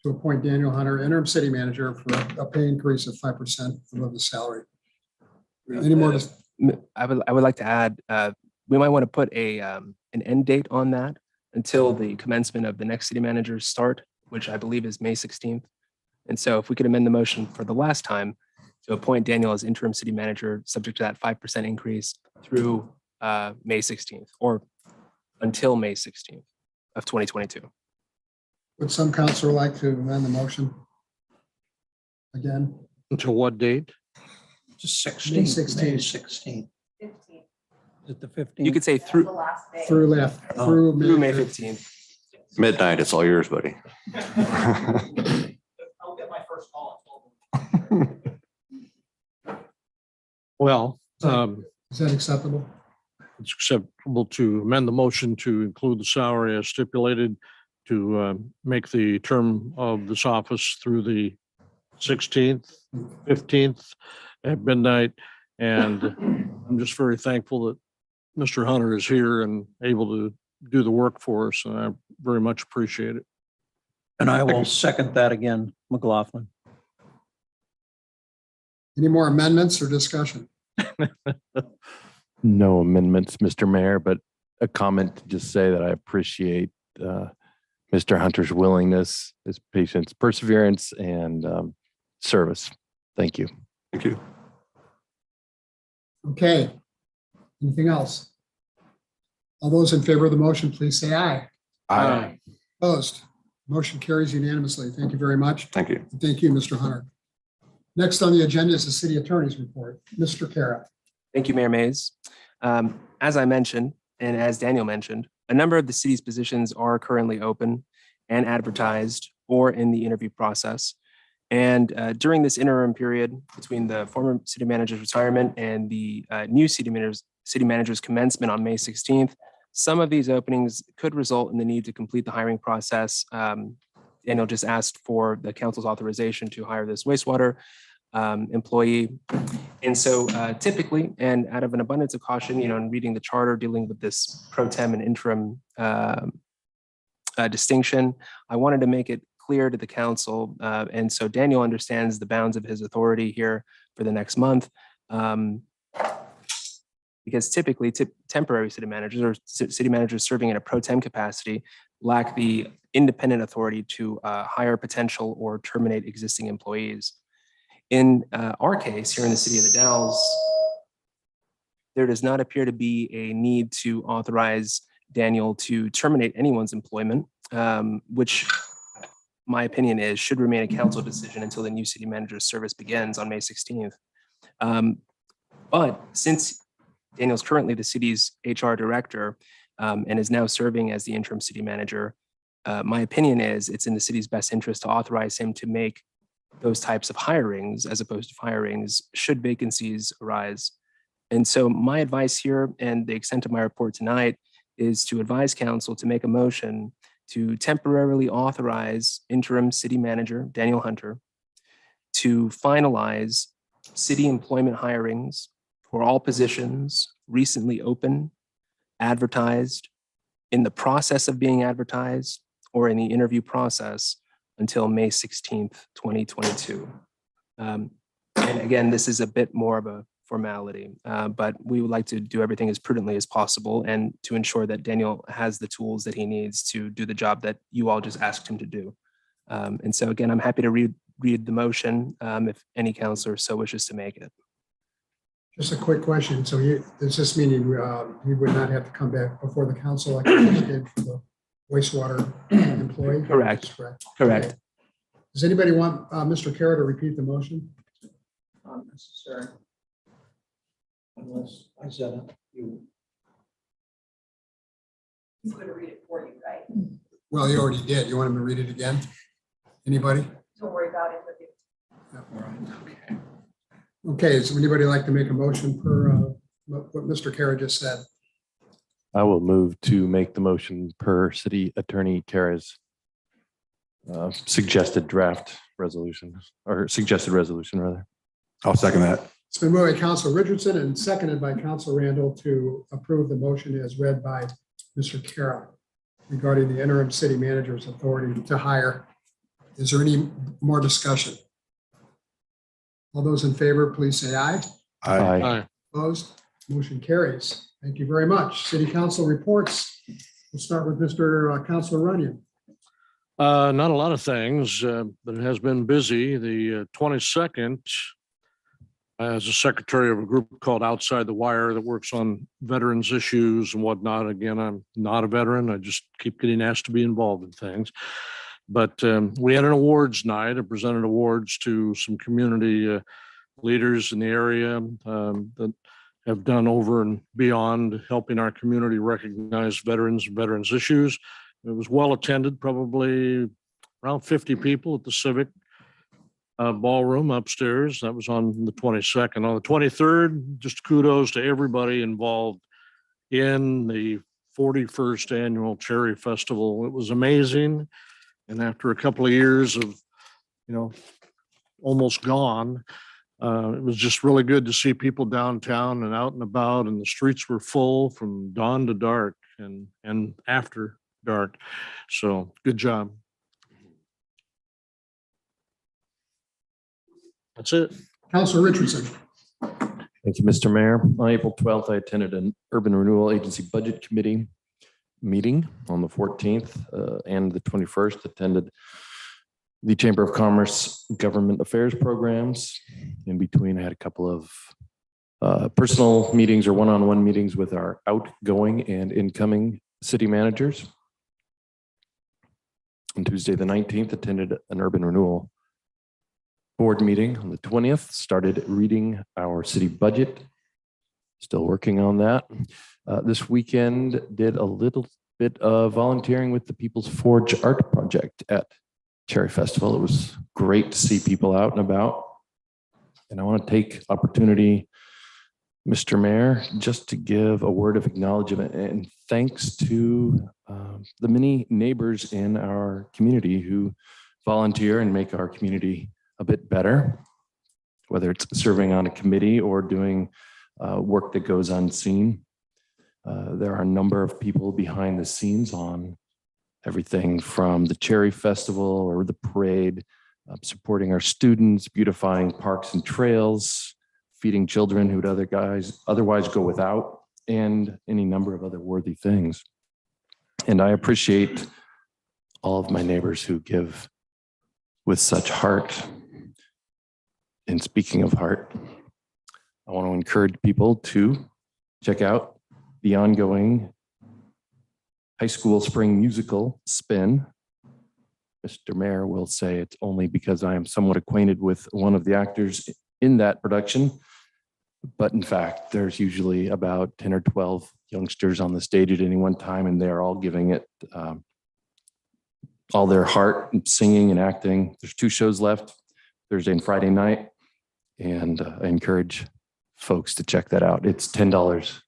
to appoint Daniel Hunter, interim city manager, for a pay increase of 5% above the salary. Any more? I would like to add, we might want to put an end date on that until the commencement of the next city manager's start, which I believe is May 16th. And so if we could amend the motion for the last time to appoint Daniel as interim city manager, subject to that 5% increase through May 16th or until May 16th of 2022. Would some counselor like to amend the motion? Again? Until what date? Just May 16. May 16. 16. 15. Is it the 15th? You could say The through last day. Through May 15th. Midnight, it's all yours, buddy. I'll get my first call. Well, Is that acceptable? it's acceptable to amend the motion to include the salary as stipulated to make the term of this office through the 16th, 15th at midnight. And I'm just very thankful that Mr. Hunter is here and able to do the work for us. And I very much appreciate it. And I will second that again, McLaughlin. Any more amendments or discussion? No amendments, Mr. Mayor, but a comment to just say that I appreciate Mr. Hunter's willingness, his patience, perseverance, and service. Thank you. Thank you. Okay. Anything else? All those in favor of the motion, please say aye. Aye. Opposed? Motion carries unanimously. Thank you very much. Thank you. And thank you, Mr. Hunter. Next on the agenda is the city attorney's report. Mr. Kara. Thank you, Mayor Mays. As I mentioned, and as Daniel mentioned, a number of the city's positions are currently open and advertised or in the interview process. And during this interim period between the former city manager's retirement and the new city manager's commencement on May 16th, some of these openings could result in the need to complete the hiring process. Daniel just asked for the council's authorization to hire this wastewater employee. And so typically, and out of an abundance of caution, in reading the charter dealing with this pro tem and interim distinction, I wanted to make it clear to the council. And so Daniel understands the bounds of his authority here for the next month. Because typically temporary city managers or city managers serving in a pro tem capacity lack the independent authority to hire potential or terminate existing employees. In our case here in the city of the Dalles, there does not appear to be a need to authorize Daniel to terminate anyone's employment, which my opinion is should remain a council decision until the new city manager's service begins on May 16th. But since Daniel's currently the city's HR director and is now serving as the interim city manager, my opinion is it's in the city's best interest to authorize him to make those types of hirings as opposed to firings should vacancies arise. And so my advice here and the extent of my report tonight is to advise council to make a motion to temporarily authorize interim city manager Daniel Hunter to finalize city employment hirings for all positions recently open, advertised, in the process of being advertised, or in the interview process until May 16th, 2022. And again, this is a bit more of a formality, but we would like to do everything as prudently as possible and to ensure that Daniel has the tools that he needs to do the job that you all just asked him to do. And so again, I'm happy to read the motion if any counselor so wishes to make it. Just a quick question. So does this mean he would not have to come back before the council like he just did for the wastewater employee? Correct. Correct. Correct. Okay. Does anybody want Mr. Kara to repeat the motion? Not necessary. Unless I said it, you. He's going to read it for you, right? Well, you already did. You want him to read it again? Anybody? Don't worry about it. Okay. Okay, so anybody like to make a motion for what Mr. Kara just said? I will move to make the motion per City Attorney Kara's suggested draft resolution, or suggested resolution rather. I'll second that. It's been moved by Council Richardson and seconded by Council Randall to approve the motion as read by Mr. Kara regarding the interim city manager's authority to hire. Is there any more discussion? All those in favor, please say aye. Aye. Opposed? Motion carries. Thank you very much. City Council reports. We'll start with Mr. Councilor Runyon. Not a lot of things, but it has been busy. The 22nd, as a secretary of a group called Outside the Wire that works on veterans issues and whatnot. Again, I'm not a veteran. I just keep getting asked to be involved in things. But we had an awards night. I presented awards to some community leaders in the area that have done over and beyond helping our community recognize veterans and veterans issues. It was well attended, probably around 50 people at the Civic ballroom upstairs. That was on the 22nd. On the 23rd, just kudos to everybody involved in the 41st annual Cherry Festival. It was amazing. And after a couple of years of, almost gone, it was just really good to see people downtown and out and about, and the streets were full from dawn to dark and after dark. So good job. That's it. Councilor Richardson. Thank you, Mr. Mayor. On April 12th, I attended an Urban Renewal Agency Budget Committee meeting on the 14th and the 21st, attended the Chamber of Commerce Government Affairs programs. In between, I had a couple of personal meetings or one-on-one meetings with our outgoing and incoming city managers. On Tuesday, the 19th, attended an urban renewal board meeting. On the 20th, started reading our city budget. Still working on that. This weekend, did a little bit of volunteering with the People's Forge Art Project at Cherry Festival. It was great to see people out and about. And I want to take opportunity, Mr. Mayor, just to give a word of acknowledgement and thanks to the many neighbors in our community who volunteer and make our community a bit better, whether it's serving on a committee or doing work that goes unseen. There are a number of people behind the scenes on everything from the Cherry Festival or the parade, supporting our students, beautifying parks and trails, feeding children who would otherwise go without, and any number of other worthy things. And I appreciate all of my neighbors who give with such heart. And speaking of heart, I want to encourage people to check out the ongoing high school spring musical Spin. Mr. Mayor will say it's only because I am somewhat acquainted with one of the actors in that production. But in fact, there's usually about 10 or 12 youngsters on the stage at any one time, and they're all giving it all their heart, and singing and acting. There's 2 shows left, Thursday and Friday night. And I encourage folks to check that out. It's $10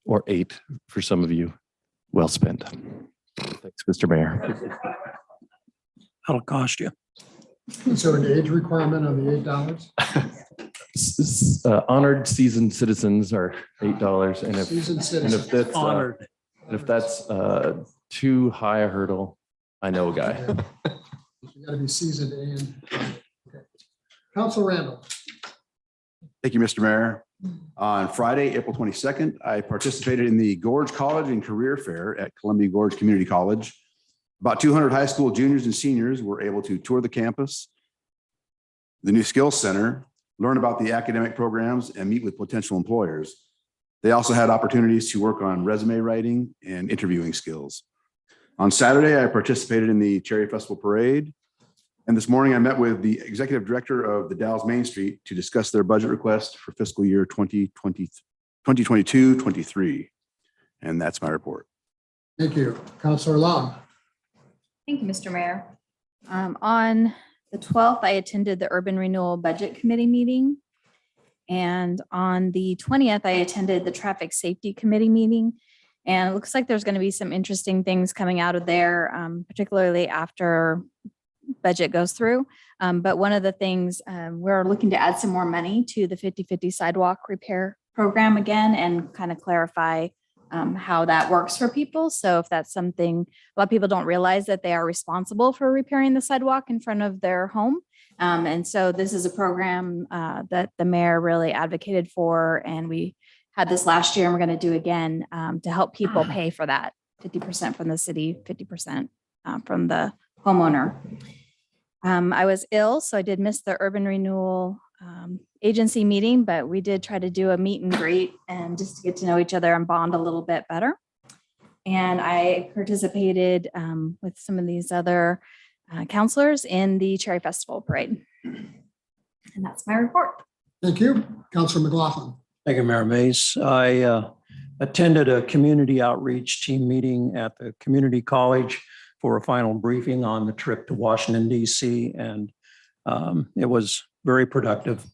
or $8 for some of you. Well spent. Thanks, Mr. Mayor. That'll cost you. Is there an age requirement on the $8? Honored seasoned citizens are $8. And Seasoned if citizens. that's Honored. if that's too high a hurdle, I know a guy. You got to be seasoned and. Okay. Council Randall. Thank you, Mr. Mayor. On Friday, April 22nd, I participated in the Gorge College and Career Fair at Columbia Gorge Community College. About 200 high school juniors and seniors were able to tour the campus, the new skills center, learn about the academic programs, and meet with potential employers. They also had opportunities to work on resume writing and interviewing skills. On Saturday, I participated in the Cherry Festival Parade. And this morning I met with the executive director of the Dalles Main Street to discuss their budget request for fiscal year 2022-23. And that's my report. Thank you. Councilor Long. Thank you, Mr. Mayor. On the 12th, I attended the Urban Renewal Budget Committee meeting. And on the 20th, I attended the Traffic Safety Committee meeting. And it looks like there's going to be some interesting things coming out of there, particularly after budget goes through. But one of the things, we're looking to add some more money to the 50/50 sidewalk repair program again and kind of clarify how that works for people. So if that's something, a lot of people don't realize that they are responsible for repairing the sidewalk in front of their home. And so this is a program that the mayor really advocated for. And we had this last year and we're going to do again to help people pay for that. 50% from the city, 50% from the homeowner. I was ill, so I did miss the urban renewal agency meeting, but we did try to do a meet and greet and just to get to know each other and bond a little bit better. And I participated with some of these other counselors in the Cherry Festival Parade. And that's my report. Thank you. Councilor McLaughlin. Thank you, Mayor Mays. I attended a community outreach team meeting at the community college for a final briefing on the trip to Washington, D.C. And it was very productive.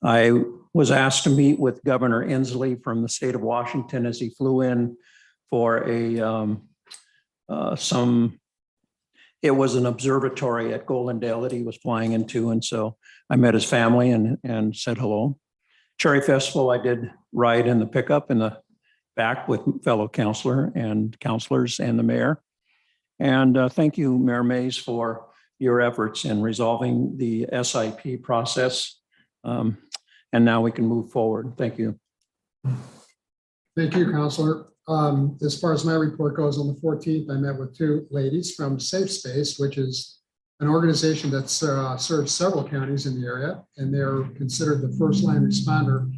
I was asked to meet with Governor Inslee from the state of Washington as he flew in for it was an observatory at Goldendale that he was flying into. And so I met his family and said hello. Cherry Festival, I did ride in the pickup in the back with fellow counselors and the mayor. And thank you, Mayor Mays, for your efforts in resolving the SIP process. And now we can move forward. Thank you. Thank you, Councilor. As far as my report goes, on the 14th, I met with two ladies from Safe Space, which is an organization that serves several counties in the area, and they're considered the first line responder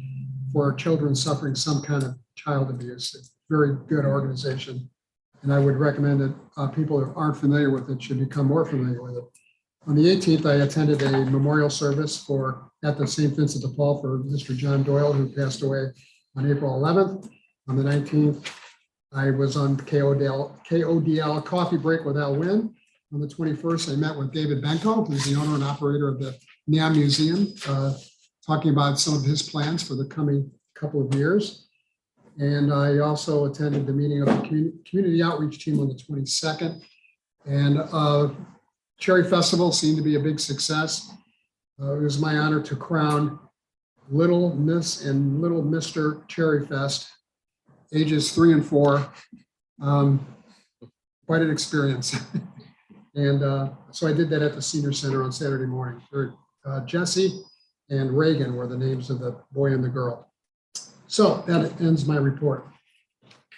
for children suffering some kind of child abuse. It's a very good organization, and I would recommend that people who aren't familiar with it should become more familiar with it. On the 18th, I attended a memorial service at the St. Vincent de Paul for Mr. John Doyle, who passed away on April 11th. On the 19th, I was on KODL Coffee Break with Al Wynn. On the 21st, I met with David Benko, who's the owner and operator of the NAM Museum, talking about some of his plans for the coming couple of years. And I also attended the meeting of the community outreach team on the 22nd. And Cherry Festival seemed to be a big success. It was my honor to crown Little Miss and Little Mr. Cherry Fest, ages 3 and 4. Quite an experience. And so I did that at the Senior Center on Saturday morning. Jesse and Reagan were the names of the boy and the girl. So that ends my report.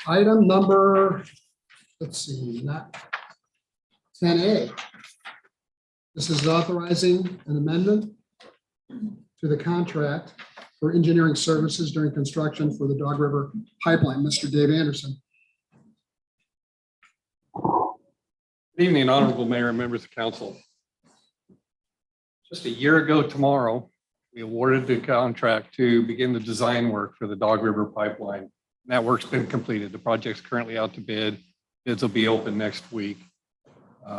Item number, let's see, not 10A. This is authorizing an amendment to the contract for engineering services during construction for the Dog River Pipeline. Mr. Dave Anderson. Good evening, Honorable Mayor and members of council. Just a year ago tomorrow, we awarded the contract to begin the design work for the Dog River Pipeline. And that work's been completed. The project's currently out to bid. Bids will be open next week.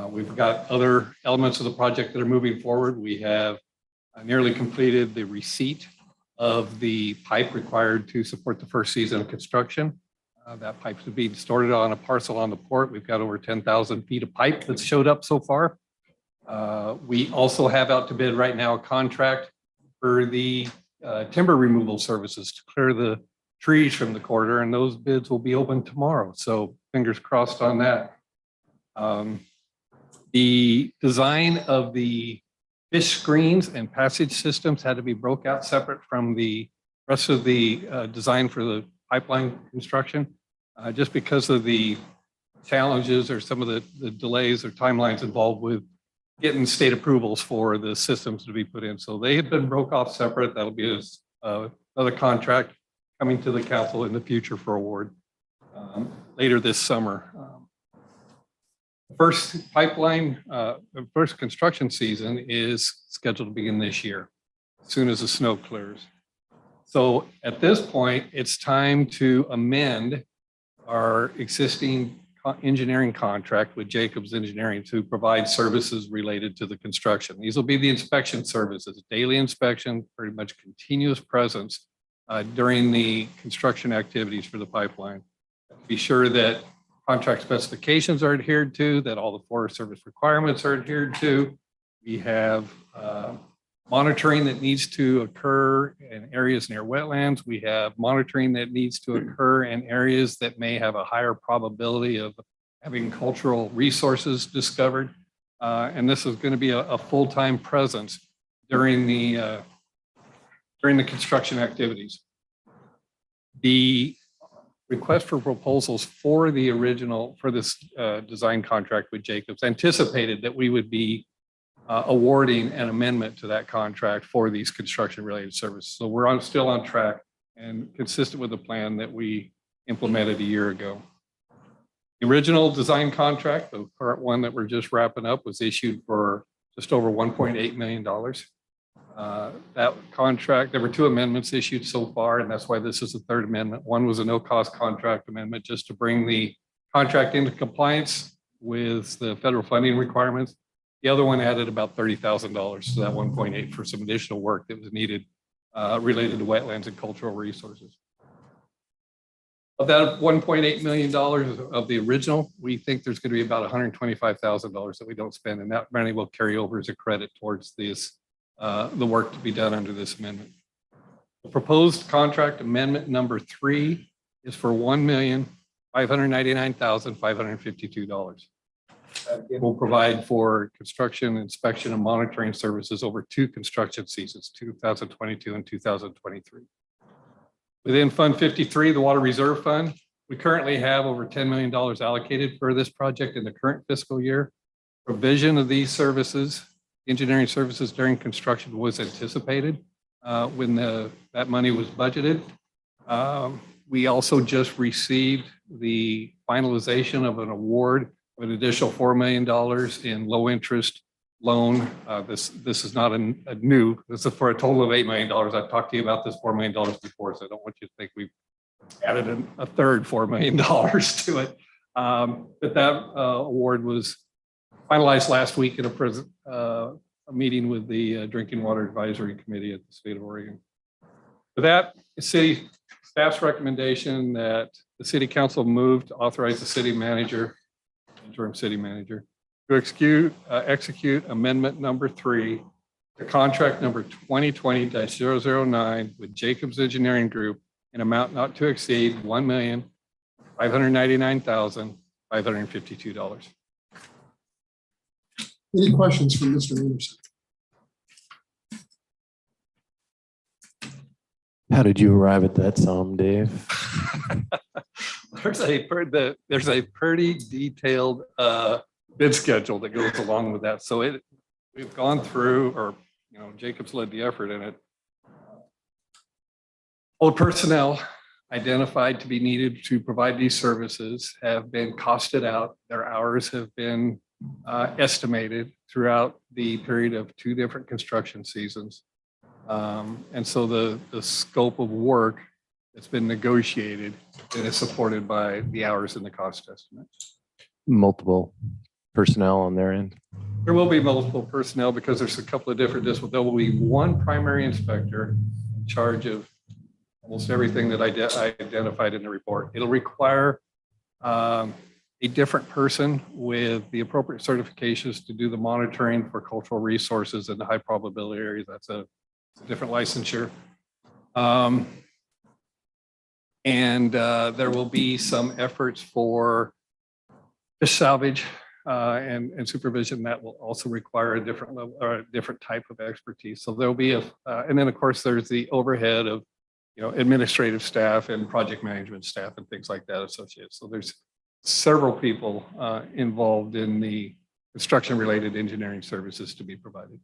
We've got other elements of the project that are moving forward. We have nearly completed the receipt of the pipe required to support the first season of construction. That pipe is being stored on a parcel on the port. We've got over 10,000 feet of pipe that's showed up so far. We also have out to bid right now a contract for the timber removal services to clear the trees from the corridor, and those bids will be open tomorrow. So fingers crossed on that. The design of the fish screens and passage systems had to be broke out separate from the rest of the design for the pipeline construction, just because of the challenges or some of the delays or timelines involved with getting state approvals for the systems to be put in. So they have been broke off separate. That'll be another contract coming to the council in the future for award later this summer. First pipeline, first construction season is scheduled to begin this year, as soon as the snow clears. So at this point, it's time to amend our existing engineering contract with Jacobs Engineering to provide services related to the construction. These will be the inspection services, daily inspection, pretty much continuous presence during the construction activities for the pipeline. Be sure that contract specifications are adhered to, that all the Forest Service requirements are adhered to. We have monitoring that needs to occur in areas near wetlands. We have monitoring that needs to occur in areas that may have a higher probability of having cultural resources discovered. And this is going to be a full-time presence during the construction activities. The request for proposals for this design contract with Jacobs anticipated that we would be awarding an amendment to that contract for these construction related services. So we're still on track and consistent with the plan that we implemented a year ago. The original design contract, the current one that we're just wrapping up, was issued for just over $1.8 million. That contract, there were 2 amendments issued so far, and that's why this is the 3rd amendment. One was a no-cost contract amendment just to bring the contract into compliance with the federal funding requirements. The other one added about $30,000 to that 1.8 for some additional work that was needed related to wetlands and cultural resources. Of that $1.8 million of the original, we think there's going to be about $125,000 that we don't spend, and that money will carry over as a credit towards this, the work to be done under this amendment. The proposed contract amendment number 3 is for $1,599,552. It will provide for construction, inspection, and monitoring services over 2 construction seasons, 2022 and 2023. Within Fund 53, the Water Reserve Fund, We currently have over $10 million allocated for this project in the current fiscal year. Provision of these services, engineering services during construction was anticipated when that money was budgeted. We also just received the finalization of an award of an additional $4 million in low interest loan. This is not a new, this is for a total of $8 million. I've talked to you about this $4 million before, so I don't want you to think we've added a third $4 million to it. But that award was finalized last week in a meeting with the Drinking Water Advisory Committee at the state of Oregon. For that, the city staff's recommendation that the city council move to authorize the city manager, interim city manager, to execute amendment number 3 to contract number 2020-009 with Jacobs Engineering Group in amount not to exceed $1,599,552. Any questions from Mr. Anderson? How did you arrive at that sum, Dave? There's a pretty detailed bid schedule that goes along with that. So we've gone through, or Jacobs led the effort in it. All personnel identified to be needed to provide these services have been costed out. Their hours have been estimated throughout the period of 2 different construction seasons. And so the scope of work that's been negotiated and is supported by the hours in the cost estimate. Multiple personnel on their end. There will be multiple personnel because there's a couple of different disciplines. There will be one primary inspector in charge of almost everything that I identified in the report. It'll require a different person with the appropriate certifications to do the monitoring for cultural resources in the high probability areas. That's a different licensure. And there will be some efforts for fish salvage and supervision that will also require a different level or a different type of expertise. So there'll be and then of course there's the overhead of administrative staff and project management staff and things like that associated. So there's several people involved in the construction related engineering services to be provided.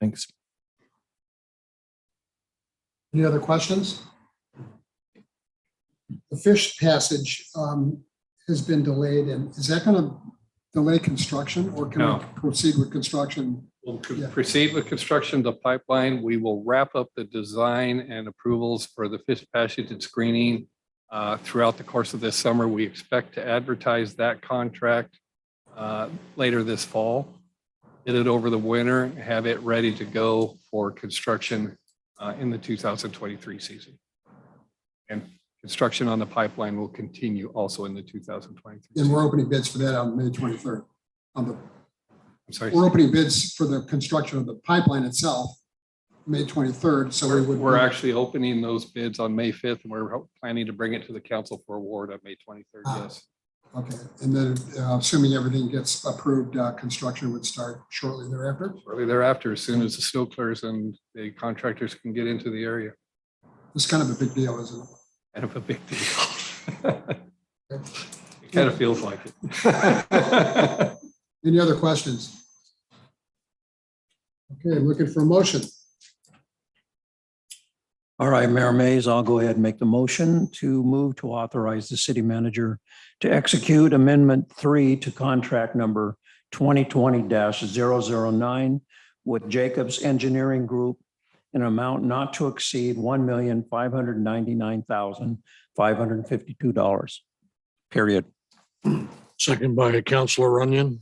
Thanks. Any other questions? The fish passage has been delayed, and is that going to delay construction, or can we proceed with construction? We'll proceed with construction of the pipeline. We will wrap up the design and approvals for the fish passage and screening throughout the course of this summer. We expect to advertise that contract later this fall, get it over the winter, have it ready to go for construction in the 2023 season. And construction on the pipeline will continue also in the 2023 season. And we're opening bids for that on May 23rd. I'm sorry. We're opening bids for the construction of the pipeline itself, May 23rd. So we're actually opening those bids on May 5th, and we're planning to bring it to the council for award on May 23rd. Yes. Okay. And then assuming everything gets approved, construction would start shortly thereafter? Shortly thereafter, as soon as the snow clears and the contractors can get into the area. It's kind of a big deal, isn't it? Kind of a big deal. It kind of feels like it. Any other questions? Okay, I'm looking for a motion. All right, Mayor Mays, I'll go ahead and make the motion to move to authorize the city manager to execute Amendment 3 to contract number 2020-009 with Jacobs Engineering Group in an amount not to exceed $1,599,552. Period. Second by Councilor Runyon.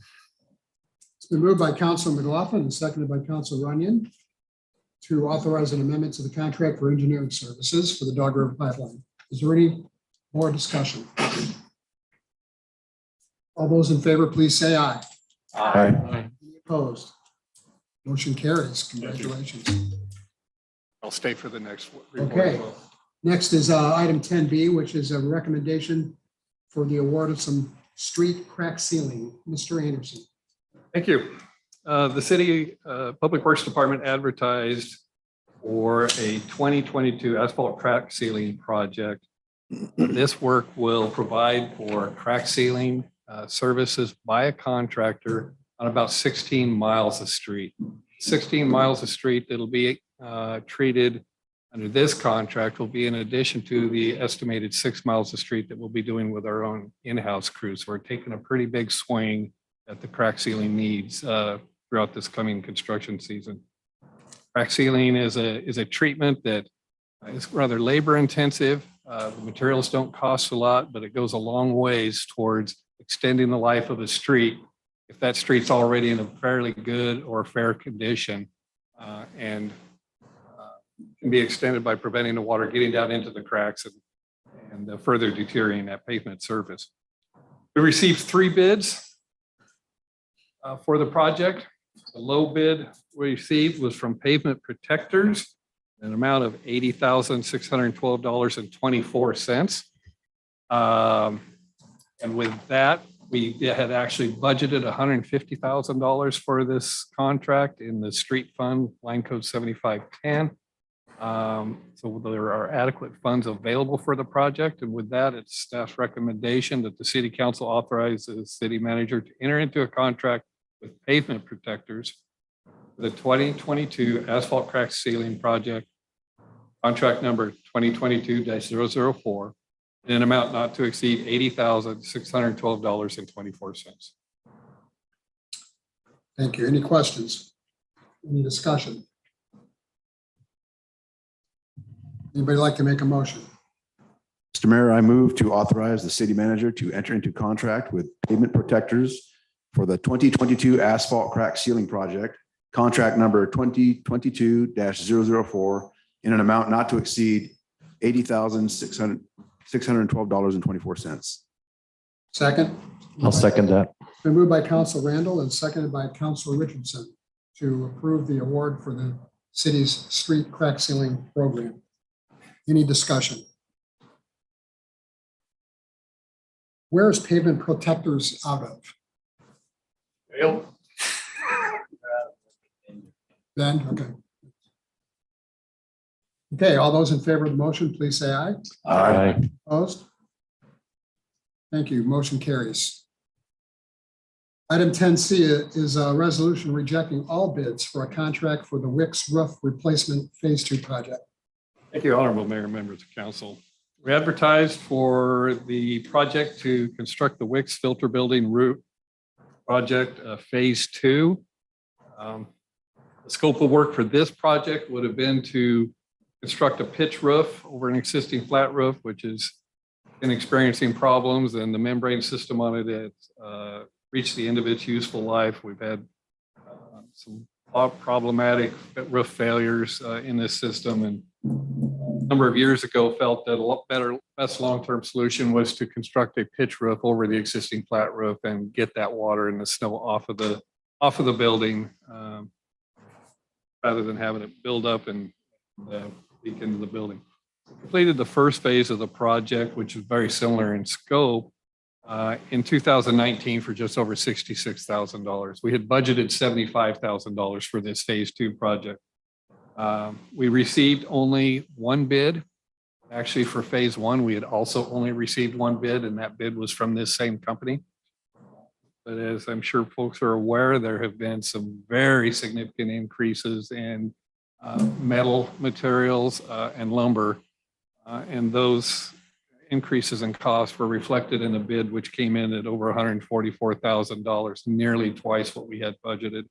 It's been moved by Council McLaughlin and seconded by Council Runyon to authorize an amendment to the contract for engineering services for the Dog River Pipeline. Is there any more discussion? All those in favor, please say aye. Aye. Any opposed? Motion carries. Congratulations. I'll stay for the next report. Okay. Next is item 10B, which is a recommendation for the award of some street crack sealing. Mr. Anderson. Thank you. The city Public Works Department advertised for a 2022 asphalt crack sealing project This work will provide for crack sealing services by a contractor on about 16 miles of street. 16 miles of street that'll be treated under this contract will be in addition to the estimated 6 miles of street that we'll be doing with our own in-house crews. So we're taking a pretty big swing at the crack sealing needs throughout this coming construction season. Crack sealing is a treatment that is rather labor intensive. The materials don't cost a lot, but it goes a long ways towards extending the life of a street if that street's already in a fairly good or fair condition and can be extended by preventing the water getting down into the cracks and further deteriorating that pavement surface. We received 3 bids for the project. The low bid we received was from Pavement Protectors, an amount of $80,612.24. And with that, we had actually budgeted $150,000 for this contract in the street fund, line code 7510. So there are adequate funds available for the project. And with that, it's staff's recommendation that the city council authorize the city manager to enter into a contract with Pavement Protectors for the 2022 asphalt crack sealing project, contract number 2022-004, in an amount not to exceed $80,612.24. Thank you. Any questions? Any discussion? Anybody like to make a motion? Mr. Mayor, I move to authorize the city manager to enter into contract with Pavement Protectors for the 2022 asphalt crack sealing project, contract number 2022-004, in an amount not to exceed $80,612.24. Second? I'll second that. Been moved by Council Randall and seconded by Council Richardson to approve the award for the city's street crack sealing program. Any discussion? Where is Pavement Protectors out of? Ben, okay. Okay, all those in favor of the motion, please say aye. Aye. Opposed? Thank you. Motion carries. Item 10C is a resolution rejecting all bids for a contract for the Wicks Roof Replacement Phase 2 project. Thank you, Honorable Mayor and members of council. We advertised for the project to construct the Wicks Filter Building Roof Project Phase 2. The scope of work for this project would have been to construct a pitch roof over an existing flat roof, which has been experiencing problems, and the membrane system on it has reached the end of its useful life. We've had some problematic roof failures in this system, and a number of years ago felt that best long-term solution was to construct a pitch roof over the existing flat roof and get that water and the snow off of the building rather than having it build up and leak into the building. Completed the first phase of the project, which is very similar in scope, in 2019 for just over $66,000. We had budgeted $75,000 for this phase 2 project. We received only one bid. Actually, for phase 1, we had also only received one bid, and that bid was from this same company. But as I'm sure folks are aware, there have been some very significant increases in metal materials and lumber. And those increases in costs were reflected in the bid, which came in at over $144,000, nearly twice what we had budgeted.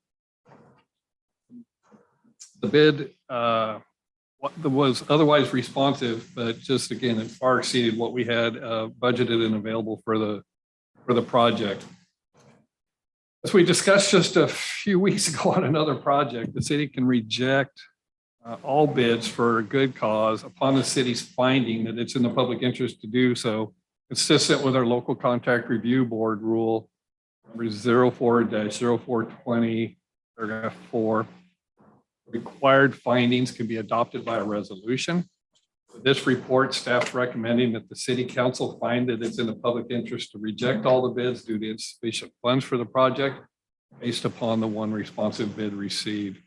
The bid was otherwise responsive, but just again, it far exceeded what we had budgeted and available for the project. As we discussed just a few weeks ago on another project, the city can reject all bids for a good cause upon the city's finding that it's in the public interest to do so, consistent with our local contract review board rule number 04-0420, paragraph 4. Required findings can be adopted by a resolution. For this report, staff recommending that the city council find that it's in the public interest to reject all the bids due to insufficient funds for the project based upon the one responsive bid received.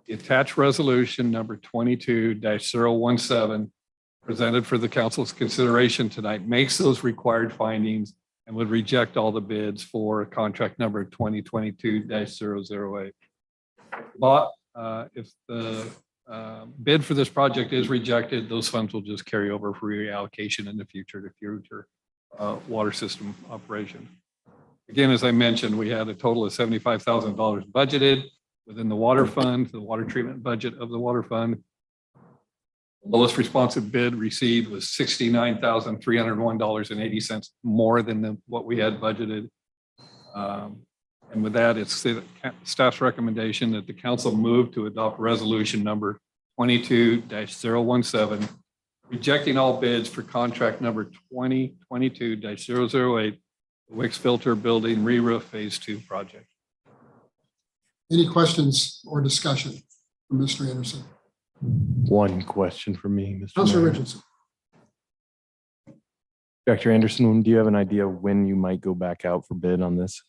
The attached resolution number 22-017 presented for the council's consideration tonight makes those required findings and would reject all the bids for contract number 2022-008. But if the bid for this project is rejected, those funds will just carry over for reallocation in the future to future water system operation. Again, as I mentioned, we had a total of $75,000 budgeted within the water fund, the water treatment budget of the water fund. The lowest responsive bid received was $69,301.80 more than what we had budgeted. And with that, it's the staff's recommendation that the council move to adopt resolution number 22-017, rejecting all bids for contract number 2022-008, the Wicks Filter Building Re-Roof Phase 2 project. Any questions or discussion from Mr. Anderson? One question for me, Mr. Councilor Mayor. Richardson. Dr. Anderson, do you have an idea when you might go back out for bid on this?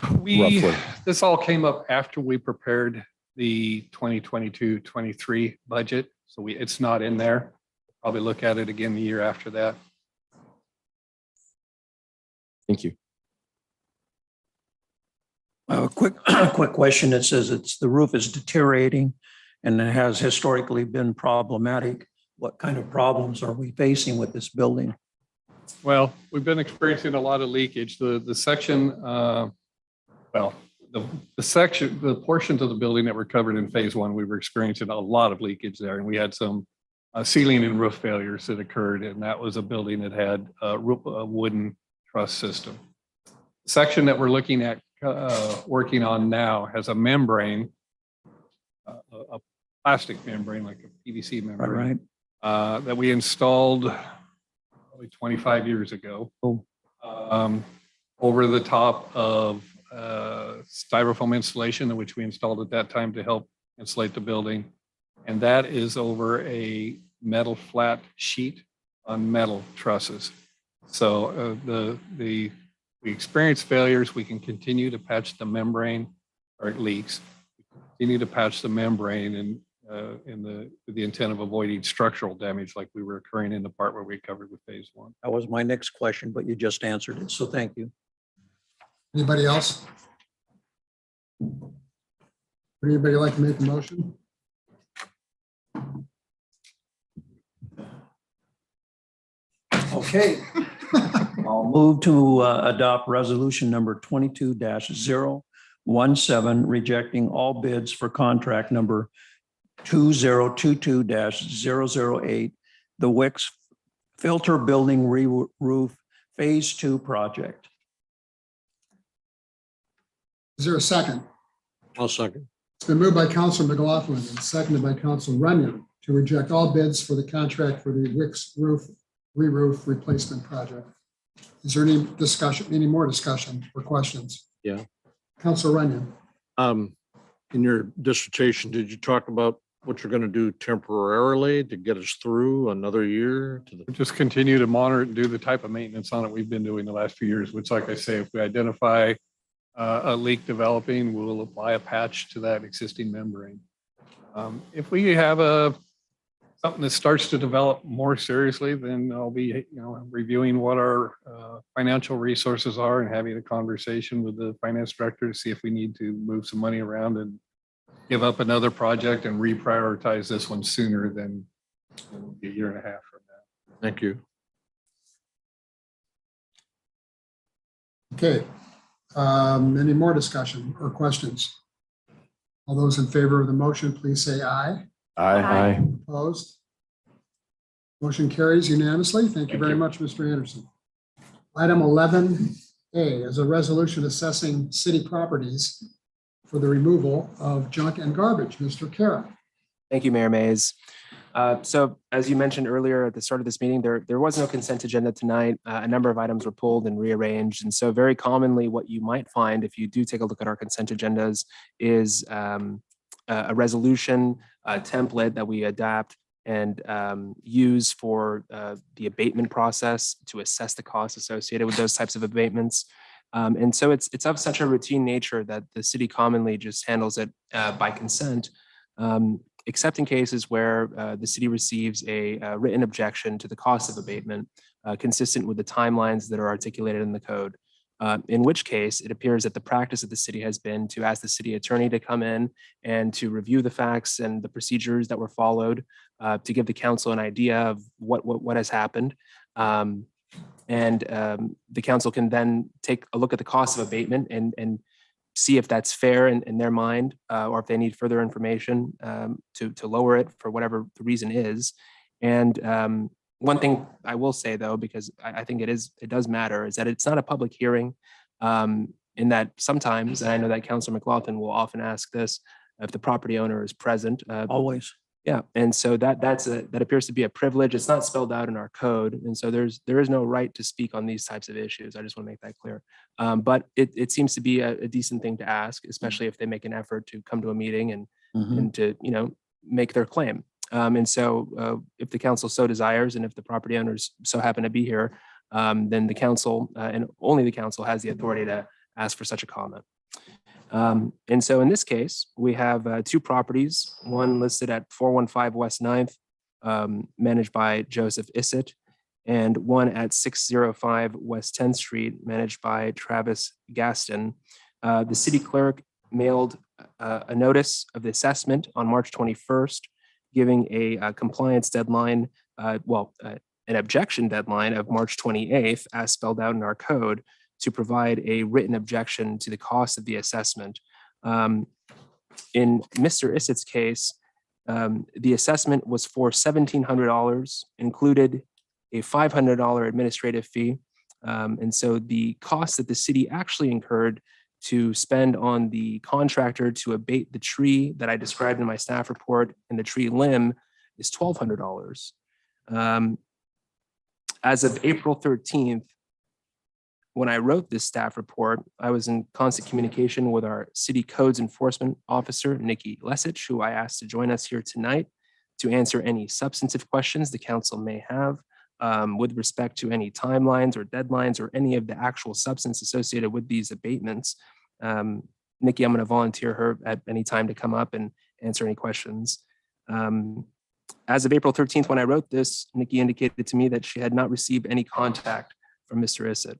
Roughly. This all came up after we prepared the 2022-23 budget. So it's not in there. Probably look at it again the year after that. Thank you. Quick question. It says the roof is deteriorating and it has historically been problematic. What kind of problems are we facing with this building? Well, we've been experiencing a lot of leakage. The section, the portions of the building that were covered in phase 1, we were experiencing a lot of leakage there, and we had some ceiling and roof failures that occurred, and that was a building that had a wooden truss system. The section that we're looking at working on now has a membrane, a plastic membrane, like a PVC membrane, that we installed probably 25 years ago, over the top of styrofoam insulation, which we installed at that time to help insulate the building. And that is over a metal flat sheet on metal trusses. So we experience failures. We can continue to patch the membrane, or it leaks. We continue to patch the membrane and with the intent of avoiding structural damage like we were occurring in the part where we covered with phase 1. That was my next question, but you just answered it. So thank you. Anybody else? Would anybody like to make a motion? Okay. I'll move to adopt resolution number 22-017, rejecting all bids for contract number 2022-008, the Wicks Filter Building Re-Roof Phase 2 project. Is there a second? I'll second. It's been moved by Councilor McLaughlin and seconded by Councilor Runyon to reject all bids for the contract for the Wicks Re-Roof Replacement Project. Is there any discussion, any more discussion or questions? Yeah. Councilor Runyon. In your dissertation, did you talk about what you're going to do temporarily to get us through another year? Just continue to monitor it and do the type of maintenance on it we've been doing the last few years, which, like I say, if we identify a leak developing, we'll apply a patch to that existing membrane. If we have something that starts to develop more seriously, then I'll be, reviewing what our financial resources are and having a conversation with the finance director to see if we need to move some money around and give up another project and reprioritize this one sooner than a year and a half from now. Thank you. Okay. Any more discussion or questions? All those in favor of the motion, please say aye. Aye. Opposed? Motion carries unanimously. Thank you very much, Mr. Anderson. Item 11A is a resolution assessing city properties for the removal of junk and garbage. Mr. Kara. Thank you, Mayor Mays. So as you mentioned earlier at the start of this meeting, there was no consent agenda tonight. A number of items were pulled and rearranged. And so very commonly what you might find if you do take a look at our consent agendas is a resolution template that we adapt and use for the abatement process to assess the costs associated with those types of abatements. And so it's of such a routine nature that the city commonly just handles it by consent. except in cases where the city receives a written objection to the cost of abatement consistent with the timelines that are articulated in the code. In which case, it appears that the practice of the city has been to ask the city attorney to come in and to review the facts and the procedures that were followed to give the council an idea of what has happened. The council can then take a look at the cost of abatement and see if that's fair in their mind, or if they need further information to lower it for whatever the reason is. And one thing I will say though, because I think it does matter, is that it's not a public hearing. In that sometimes, and I know that Councilor McLaughlin will often ask this, if the property owner is present. Always. Yeah, and so that appears to be a privilege. It's not spelled out in our code, and so there is no right to speak on these types of issues. I just want to make that clear. But it seems to be a decent thing to ask, especially if they make an effort to come to a meeting and to make their claim. And so if the council so desires, and if the property owners so happen to be here, then the council and only the council has the authority to ask for such a comment. And so in this case, we have two properties, one listed at 415 West 9th, managed by Joseph Issett, and one at 605 West 10th Street, managed by Travis Gaston. The city clerk mailed a notice of the assessment on March 21st, giving a compliance deadline, an objection deadline of March 28th, as spelled out in our code, to provide a written objection to the cost of the assessment. In Mr. Issett's case, the assessment was for $1,700, included a $500 administrative fee. And so the cost that the city actually incurred to spend on the contractor to abate the tree that I described in my staff report and the tree limb is $1,200. As of April 13th, when I wrote this staff report, I was in constant communication with our city codes enforcement officer, Nikki Lesich, who I asked to join us here tonight to answer any substantive questions the council may have with respect to any timelines or deadlines or any of the actual substance associated with these abatements. Nikki, I'm going to volunteer her at any time to come up and answer any questions. As of April 13th, when I wrote this, Nikki indicated to me that she had not received any contact from Mr. Issett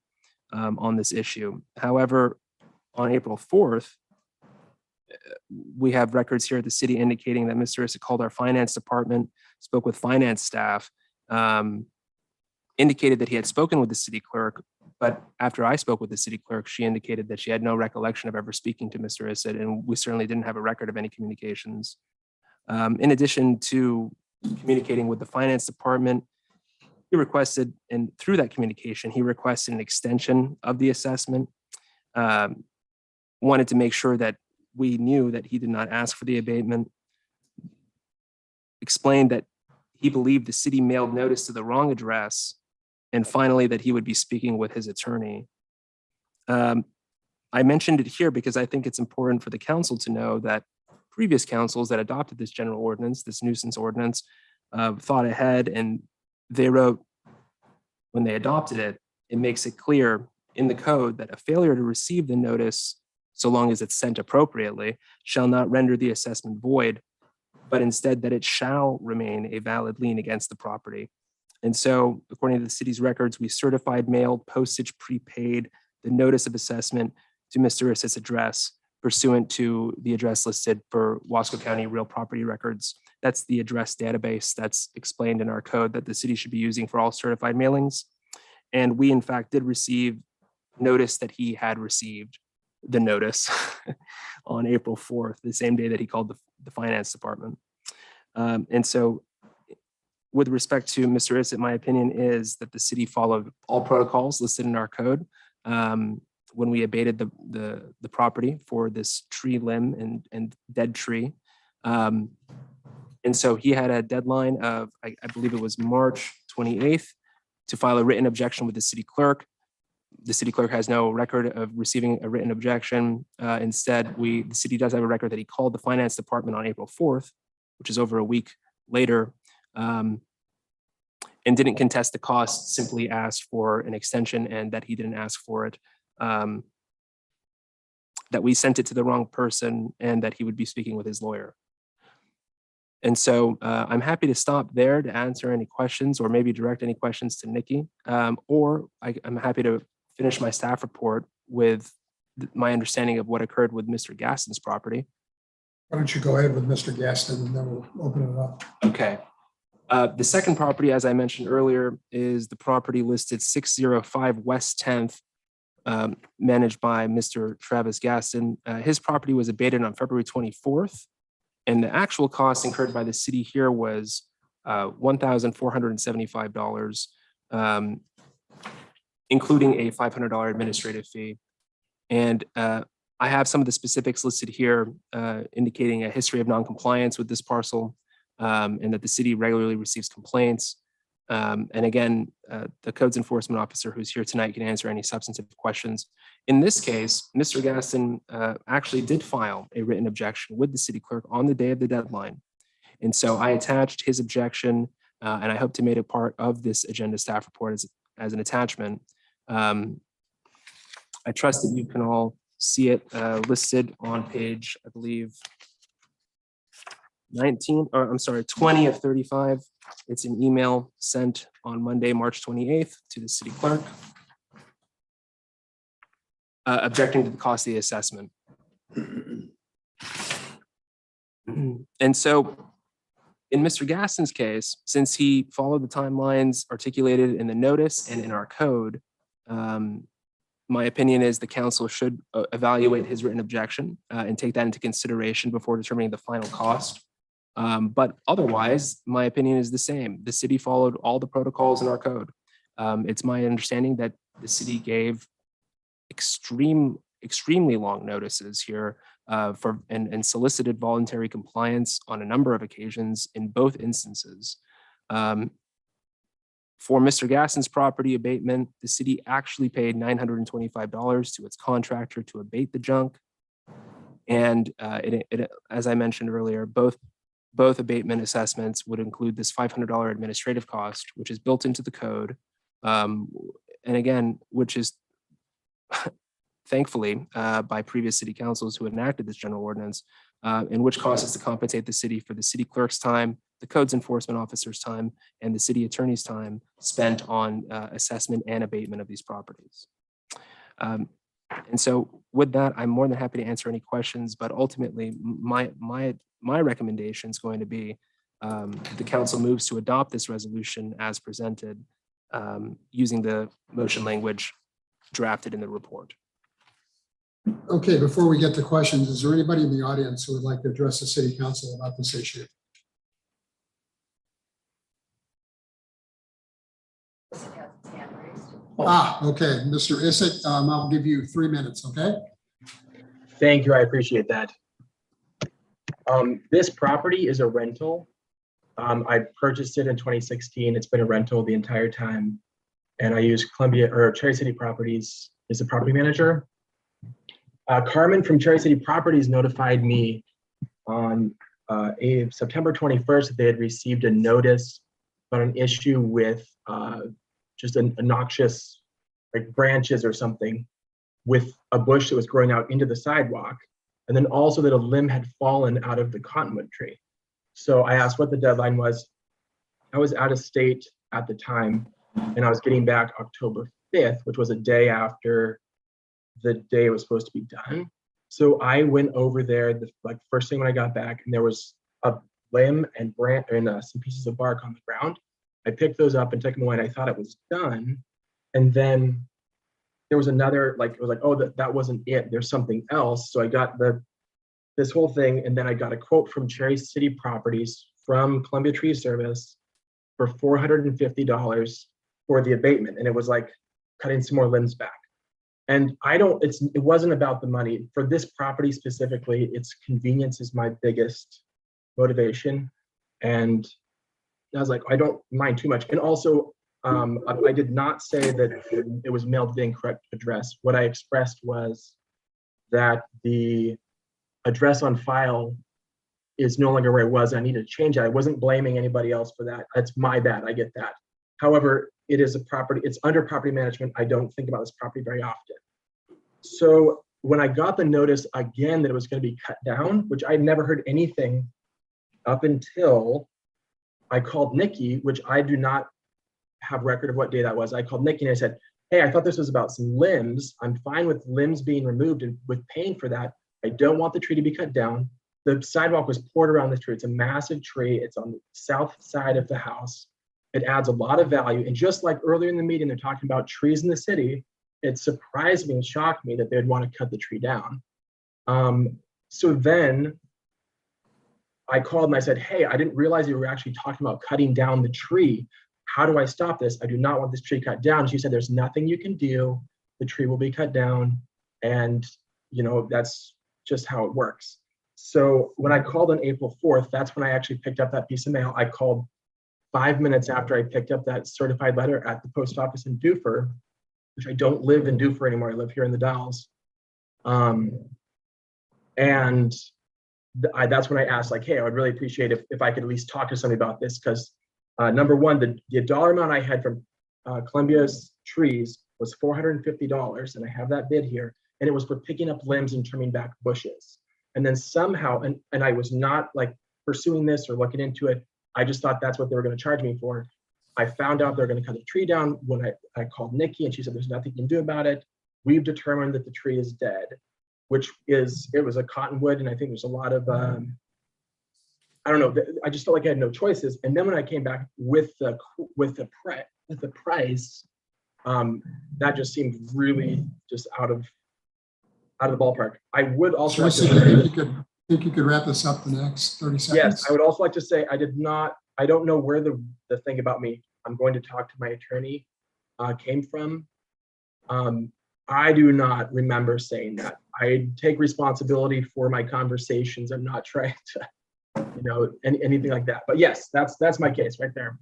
on this issue. However, on April 4th, we have records here at the city indicating that Mr. Issett called our finance department, spoke with finance staff, indicated that he had spoken with the city clerk, but after I spoke with the city clerk, she indicated that she had no recollection of ever speaking to Mr. Issett, and we certainly didn't have a record of any communications. In addition to communicating with the finance department, he requested, and through that communication, he requested an extension of the assessment, wanted to make sure that we knew that he did not ask for the abatement, explained that he believed the city mailed notice to the wrong address, and finally that he would be speaking with his attorney. I mentioned it here because I think it's important for the council to know that previous councils that adopted this general ordinance, this nuisance ordinance, thought ahead, and they wrote, when they adopted it, it makes it clear in the code that a failure to receive the notice, so long as it's sent appropriately, shall not render the assessment void, but instead that it shall remain a valid lien against the property. And so, according to the city's records, we certified, mailed, postage, prepaid the notice of assessment to Mr. Issett's address pursuant to the address listed for Wasco County Real Property Records. That's the address database that's explained in our code that the city should be using for all certified mailings. And we, in fact, did receive notice that he had received the notice on April 4th, the same day that he called the finance department. And so with respect to Mr. Issett, my opinion is that the city followed all protocols listed in our code when we abated the property for this tree limb and dead tree. And so he had a deadline of, I believe it was March 28th, to file a written objection with the city clerk. The city clerk has no record of receiving a written objection. Instead, the city does have a record that he called the finance department on April 4th, which is over a week later, and didn't contest the cost, simply asked for an extension and that he didn't ask for it, that we sent it to the wrong person and that he would be speaking with his lawyer. And so I'm happy to stop there to answer any questions or maybe direct any questions to Nikki. Or I'm happy to finish my staff report with my understanding of what occurred with Mr. Gaston's property. Why don't you go ahead with Mr. Gaston and then we'll open it up. Okay. The second property, as I mentioned earlier, is the property listed 605 West 10th, managed by Mr. Travis Gaston. His property was abated on February 24th, and the actual cost incurred by the city here was $1,475, including a $500 administrative fee. And I have some of the specifics listed here, indicating a history of noncompliance with this parcel, and that the city regularly receives complaints. And again, the codes enforcement officer who's here tonight can answer any substantive questions. In this case, Mr. Gaston actually did file a written objection with the city clerk on the day of the deadline. And so I attached his objection, and I hope to make it part of this agenda staff report as an attachment. I trust that you can all see it listed on page, I believe, 20 of 35. It's an email sent on Monday, March 28th to the city clerk, objecting to the cost of the assessment. And so in Mr. Gaston's case, since he followed the timelines articulated in the notice and in our code, my opinion is the council should evaluate his written objection and take that into consideration before determining the final cost. But otherwise, my opinion is the same. The city followed all the protocols in our code. It's my understanding that the city gave extremely long notices here and solicited voluntary compliance on a number of occasions in both instances. For Mr. Gaston's property abatement, the city actually paid $925 to its contractor to abate the junk. And as I mentioned earlier, both abatement assessments would include this $500 administrative cost, which is built into the code. And again, which is thankfully by previous city councils who enacted this general ordinance, in which causes to compensate the city for the city clerk's time, the codes enforcement officer's time, and the city attorney's time spent on assessment and abatement of these properties. And so with that, I'm more than happy to answer any questions, but ultimately my recommendation is going to be the council moves to adopt this resolution as presented using the motion language drafted in the report. Okay, before we get to questions, is there anybody in the audience who would like to address the city council about this issue? Okay, Mr. Isick, I'll give you 3 minutes, okay? Thank you, I appreciate that. This property is a rental. I purchased it in 2016. It's been a rental the entire time. And I use Cherry City Properties as a property manager. Carmen from Cherry City Properties notified me on September 21st that they had received a notice about an issue with just a noxious like branches or something with a bush that was growing out into the sidewalk. And then also that a limb had fallen out of the cottonwood tree. So I asked what the deadline was. I was out of state at the time and I was getting back October 5th, which was a day after the day it was supposed to be done. So I went over there the first thing when I got back, and there was a limb and branch and some pieces of bark on the ground. I picked those up and took them away, and I thought it was done. And then there was another, it was like, oh, that wasn't it. There's something else. So I got this whole thing, and then I got a quote from Cherry City Properties from Columbia Tree Service for $450 for the abatement, and it was like cutting some more limbs back. And it wasn't about the money. For this property specifically, its convenience is my biggest motivation. And I was like, I don't mind too much. And also, I did not say that it was mailed to the incorrect address. What I expressed was that the address on file is no longer where it was. I need to change it. I wasn't blaming anybody else for that. That's my bad. I get that. However, it is a property, it's under property management. I don't think about this property very often. So when I got the notice again that it was going to be cut down, which I'd never heard anything up until I called Nikki, which I do not have record of what day that was. I called Nikki and I said, hey, I thought this was about some limbs. I'm fine with limbs being removed and with paying for that. I don't want the tree to be cut down. The sidewalk was poured around this tree. It's a massive tree. It's on the south side of the house. It adds a lot of value. And just like earlier in the meeting, they're talking about trees in the city. It surprised me and shocked me that they'd want to cut the tree down. So then I called and I said, hey, I didn't realize you were actually talking about cutting down the tree. How do I stop this? I do not want this tree cut down. She said, there's nothing you can do. The tree will be cut down. And, you know, that's just how it works. So when I called on April 4th, that's when I actually picked up that piece of mail. I called 5 minutes after I picked up that certified letter at the post office in Dufur, which I don't live in Dufur anymore. I live here in the Dalles. That's when I asked, like, hey, I would really appreciate if I could at least talk to somebody about this, because number one, the dollar amount I had from Columbia's trees was $450, and I have that bid here, and it was for picking up limbs and trimming back bushes. And then somehow, and I was not like pursuing this or looking into it, I just thought that's what they were going to charge me for. I found out they're going to cut the tree down when I called Nikki, and she said, there's nothing you can do about it. We've determined that the tree is dead, which is, it was a cottonwood, and I think there's a lot of, I don't know, I just felt like I had no choices. And then when I came back with the price, that just seemed really just out of the ballpark. I would also like to think you could wrap this up the next 30 seconds? Yes, I would also like to say I don't know where the thing about me, I'm going to talk to my attorney, came from. I do not remember saying that. I take responsibility for my conversations. I'm not trying to, you know, anything like that. But yes, that's my case right there.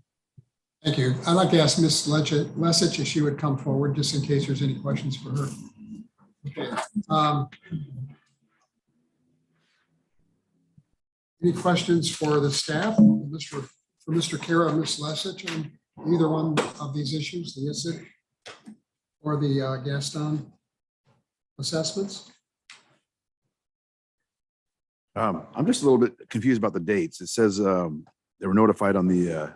Thank you. I'd like to ask Ms. Lesich if she would come forward, just in case there's any questions for her. Okay. Any questions for the staff, for Mr. Kara or Ms. Lesich on either one of these issues, the ISIT or the Gaston assessments? I'm just a little bit confused about the dates. It says they were notified on the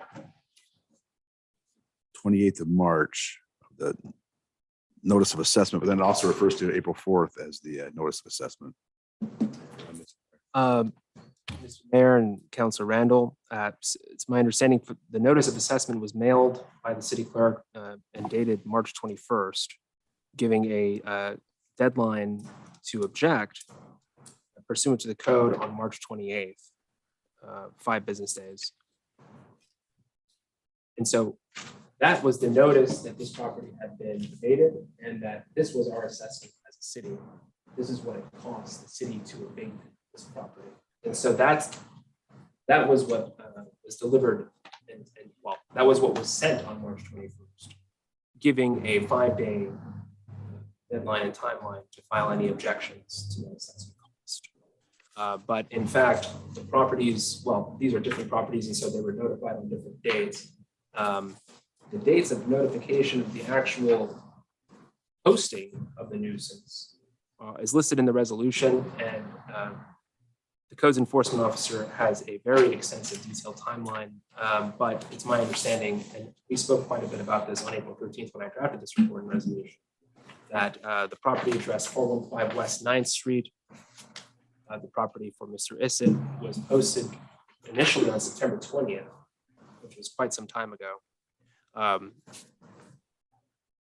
28th of March, the notice of assessment, but then it also refers to April 4th as the notice of assessment. Mr. Mayor and Councilor Randall, it's my understanding the notice of assessment was mailed by the city clerk and dated March 21st, giving a deadline to object pursuant to the code on March 28th, 5 business days. And so that was the notice that this property had been abated and that this was our assessment as a city. This is what it costs the city to abate this property. And so that was what was delivered and well, that was what was sent on March 21st, giving a 5-day deadline and timeline to file any objections to that assessment cost. But in fact, the properties, well, these are different properties, and so they were notified on different dates. The dates of notification of the actual posting of the nuisance is listed in the resolution, and the codes enforcement officer has a very extensive detailed timeline, but it's my understanding, and we spoke quite a bit about this on April 13th when I drafted this report and resolution, that the property address 415 West 9th Street, the property for Mr. Issit, was posted initially on September 20th, which was quite some time ago. And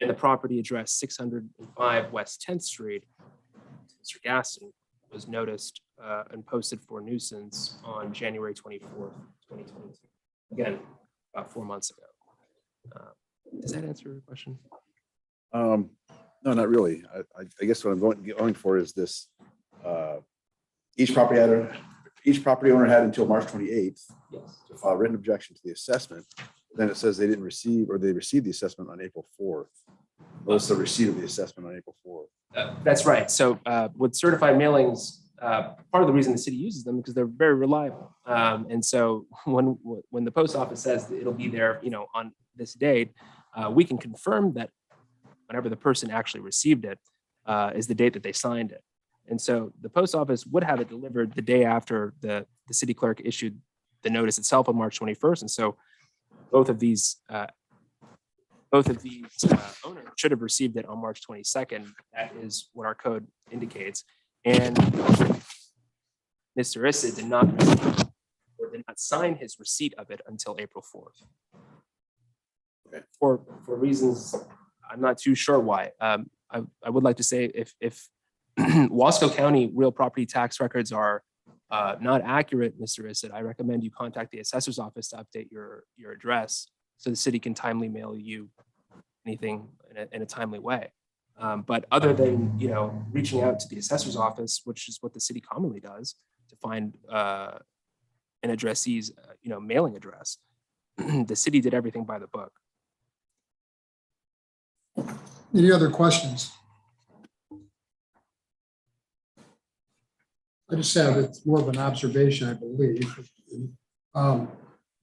the property address 605 West 10th Street, Mr. Gaston, was noticed and posted for nuisance on January 24th, 2022. Again, about 4 months ago. Does that answer your question? No, not really. I guess what I'm going for is this. Each property owner had until March 28th to file a written objection to the assessment. Then it says they didn't receive, or they received the assessment on April 4th. Notice the receipt of the assessment on April 4th. That's right. So with certified mailings, part of the reason the city uses them because they're very reliable. And so when the post office says that it'll be there, you know, on this date, we can confirm that whenever the person actually received it is the date that they signed it. And so the post office would have it delivered the day after the city clerk issued the notice itself on March 21st. And so both of these owners should have received it on March 22nd. That is what our code indicates. And Mr. Issa did not receive or did not sign his receipt of it until April 4th. For reasons I'm not too sure why. I would like to say if Wasco County real property tax records are not accurate, Mr. Issa, I recommend you contact the assessor's office to update your address so the city can timely mail you anything in a timely way. But other than, reaching out to the assessor's office, which is what the city commonly does to find an addressee's, mailing address, the city did everything by the book. Any other questions? I just have, it's more of an observation, I believe.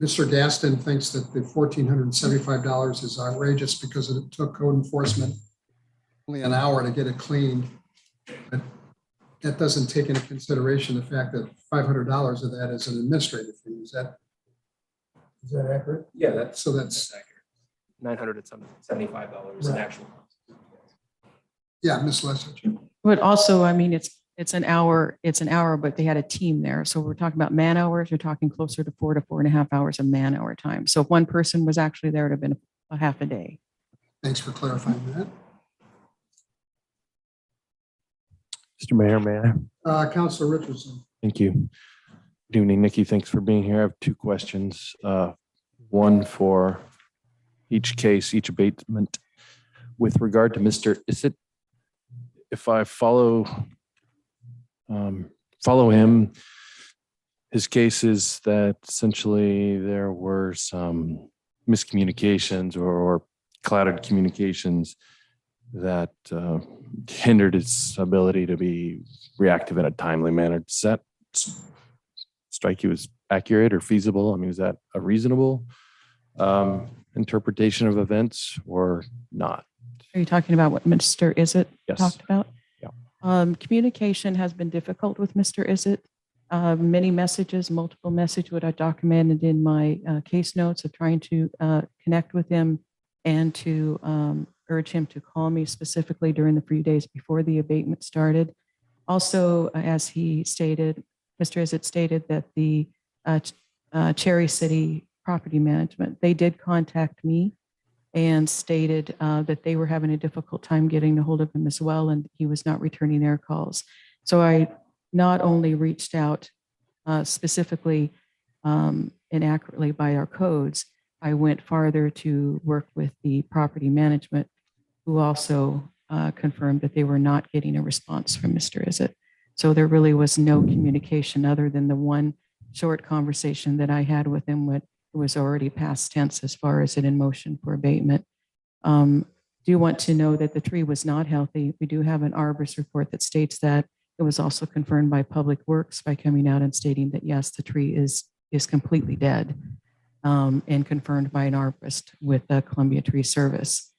Mr. Gaston thinks that the $1,475 is outrageous because it took code enforcement only an hour to get it cleaned. But that doesn't take into consideration the fact that $500 of that is an administrative fee. Is that accurate? Yeah, that's accurate. $975 in actual cost. Yeah, Ms. Lester. But also, I mean, it's an hour, but they had a team there. So we're talking about man hours, you're talking closer to 4 to 4.5 hours of man hour time. So if one person was actually there, it would have been a half a day. Thanks for clarifying that. Mr. Mayor, may I? Councilor Richardson. Thank you. Good evening, Nikki. Thanks for being here. I have two questions. One for each case, each abatement. With regard to Mr. Issa, if I follow him, his case is that essentially there were some miscommunications or clouded communications that hindered its ability to be reactive in a timely manner. Does that strike you as accurate or feasible? I mean, is that a reasonable interpretation of events or not? Are you talking about what Mr. Izzet Yes. talked about? Yeah. Communication has been difficult with Mr. Izzet. Many messages, multiple messages, what I documented in my case notes of trying to connect with him and to urge him to call me specifically during the few days before the abatement started. Also, as he stated, Mr. Izzet stated that the Cherry City Property Management, they did contact me and stated that they were having a difficult time getting a hold of him as well, and he was not returning their calls. So I not only reached out specifically and accurately by our codes, I went farther to work with the property management, who also confirmed that they were not getting a response from Mr. Izzet. So there really was no communication other than the one short conversation that I had with him, what was already past tense as far as it in motion for abatement. Do want to know that the tree was not healthy. We do have an arborist report that states that. It was also confirmed by Public Works by coming out and stating that, yes, the tree is completely dead, and confirmed by an arborist with the Columbia Tree Service.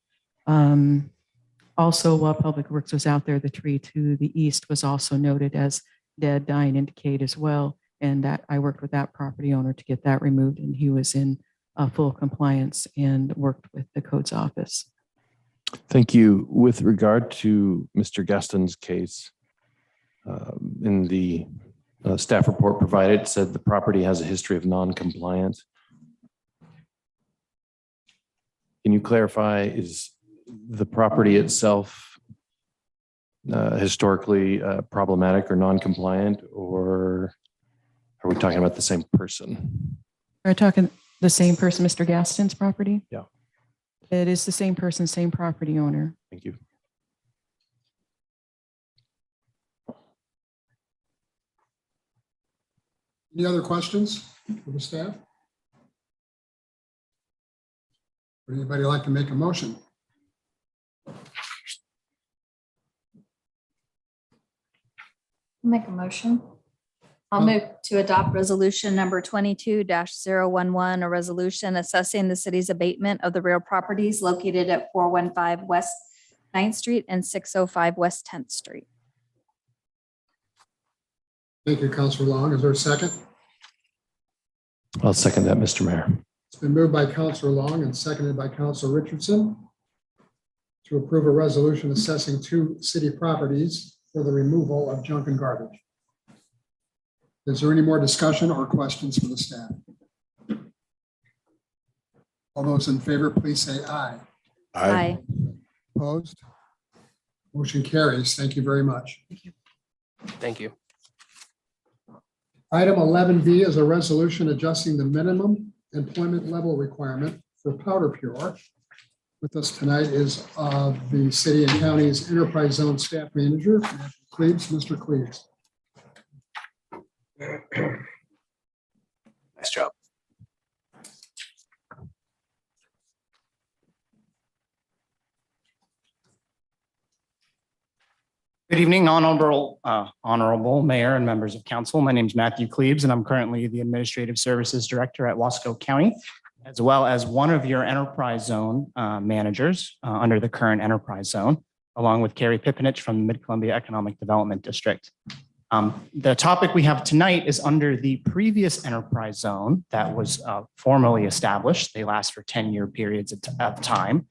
Also, while Public Works was out there, the tree to the east was also noted as dead, dying, and decayed as well. And that I worked with that property owner to get that removed, and he was in full compliance and worked with the codes office. Thank you. With regard to Mr. Gaston's case, in the staff report provided, it said the property has a history of non-compliance. Can you clarify, is the property itself historically problematic or non-compliant, or are we talking about the same person? We're talking the same person, Mr. Gaston's property? Yeah. It is the same person, same property owner. Thank you. Any other questions for the staff? Would anybody like to make a motion? Make a motion. I'll move to adopt resolution number 22-011, a resolution assessing the city's abatement of the real properties located at 415 West 9th Street and 605 West 10th Street. Thank you, Councilor Long. Is there a second? I'll second that, Mr. Mayor. It's been moved by Counselor Long and seconded by Counselor Richardson to approve a resolution assessing 2 city properties for the removal of junk and garbage. Is there any more discussion or questions for the staff? All those in favor, please say aye. Aye. Opposed? Motion carries. Thank you very much. Thank you. Item 11B is a resolution adjusting the minimum employment level requirement for Powder Pure. With us tonight is the city and county's enterprise zone staff manager, Matthew Cleaves. Mr. Cleaves. Nice job. Good evening, honorable mayor and members of council. My name is Matthew Cleaves, and I'm currently the Administrative Services Director at Wasco County, as well as one of your enterprise zone managers under the current enterprise zone, along with Carrie Pipinich from the Mid-Columbia Economic Development District. The topic we have tonight is under the previous enterprise zone that was formally established. They last for 10-year periods of time.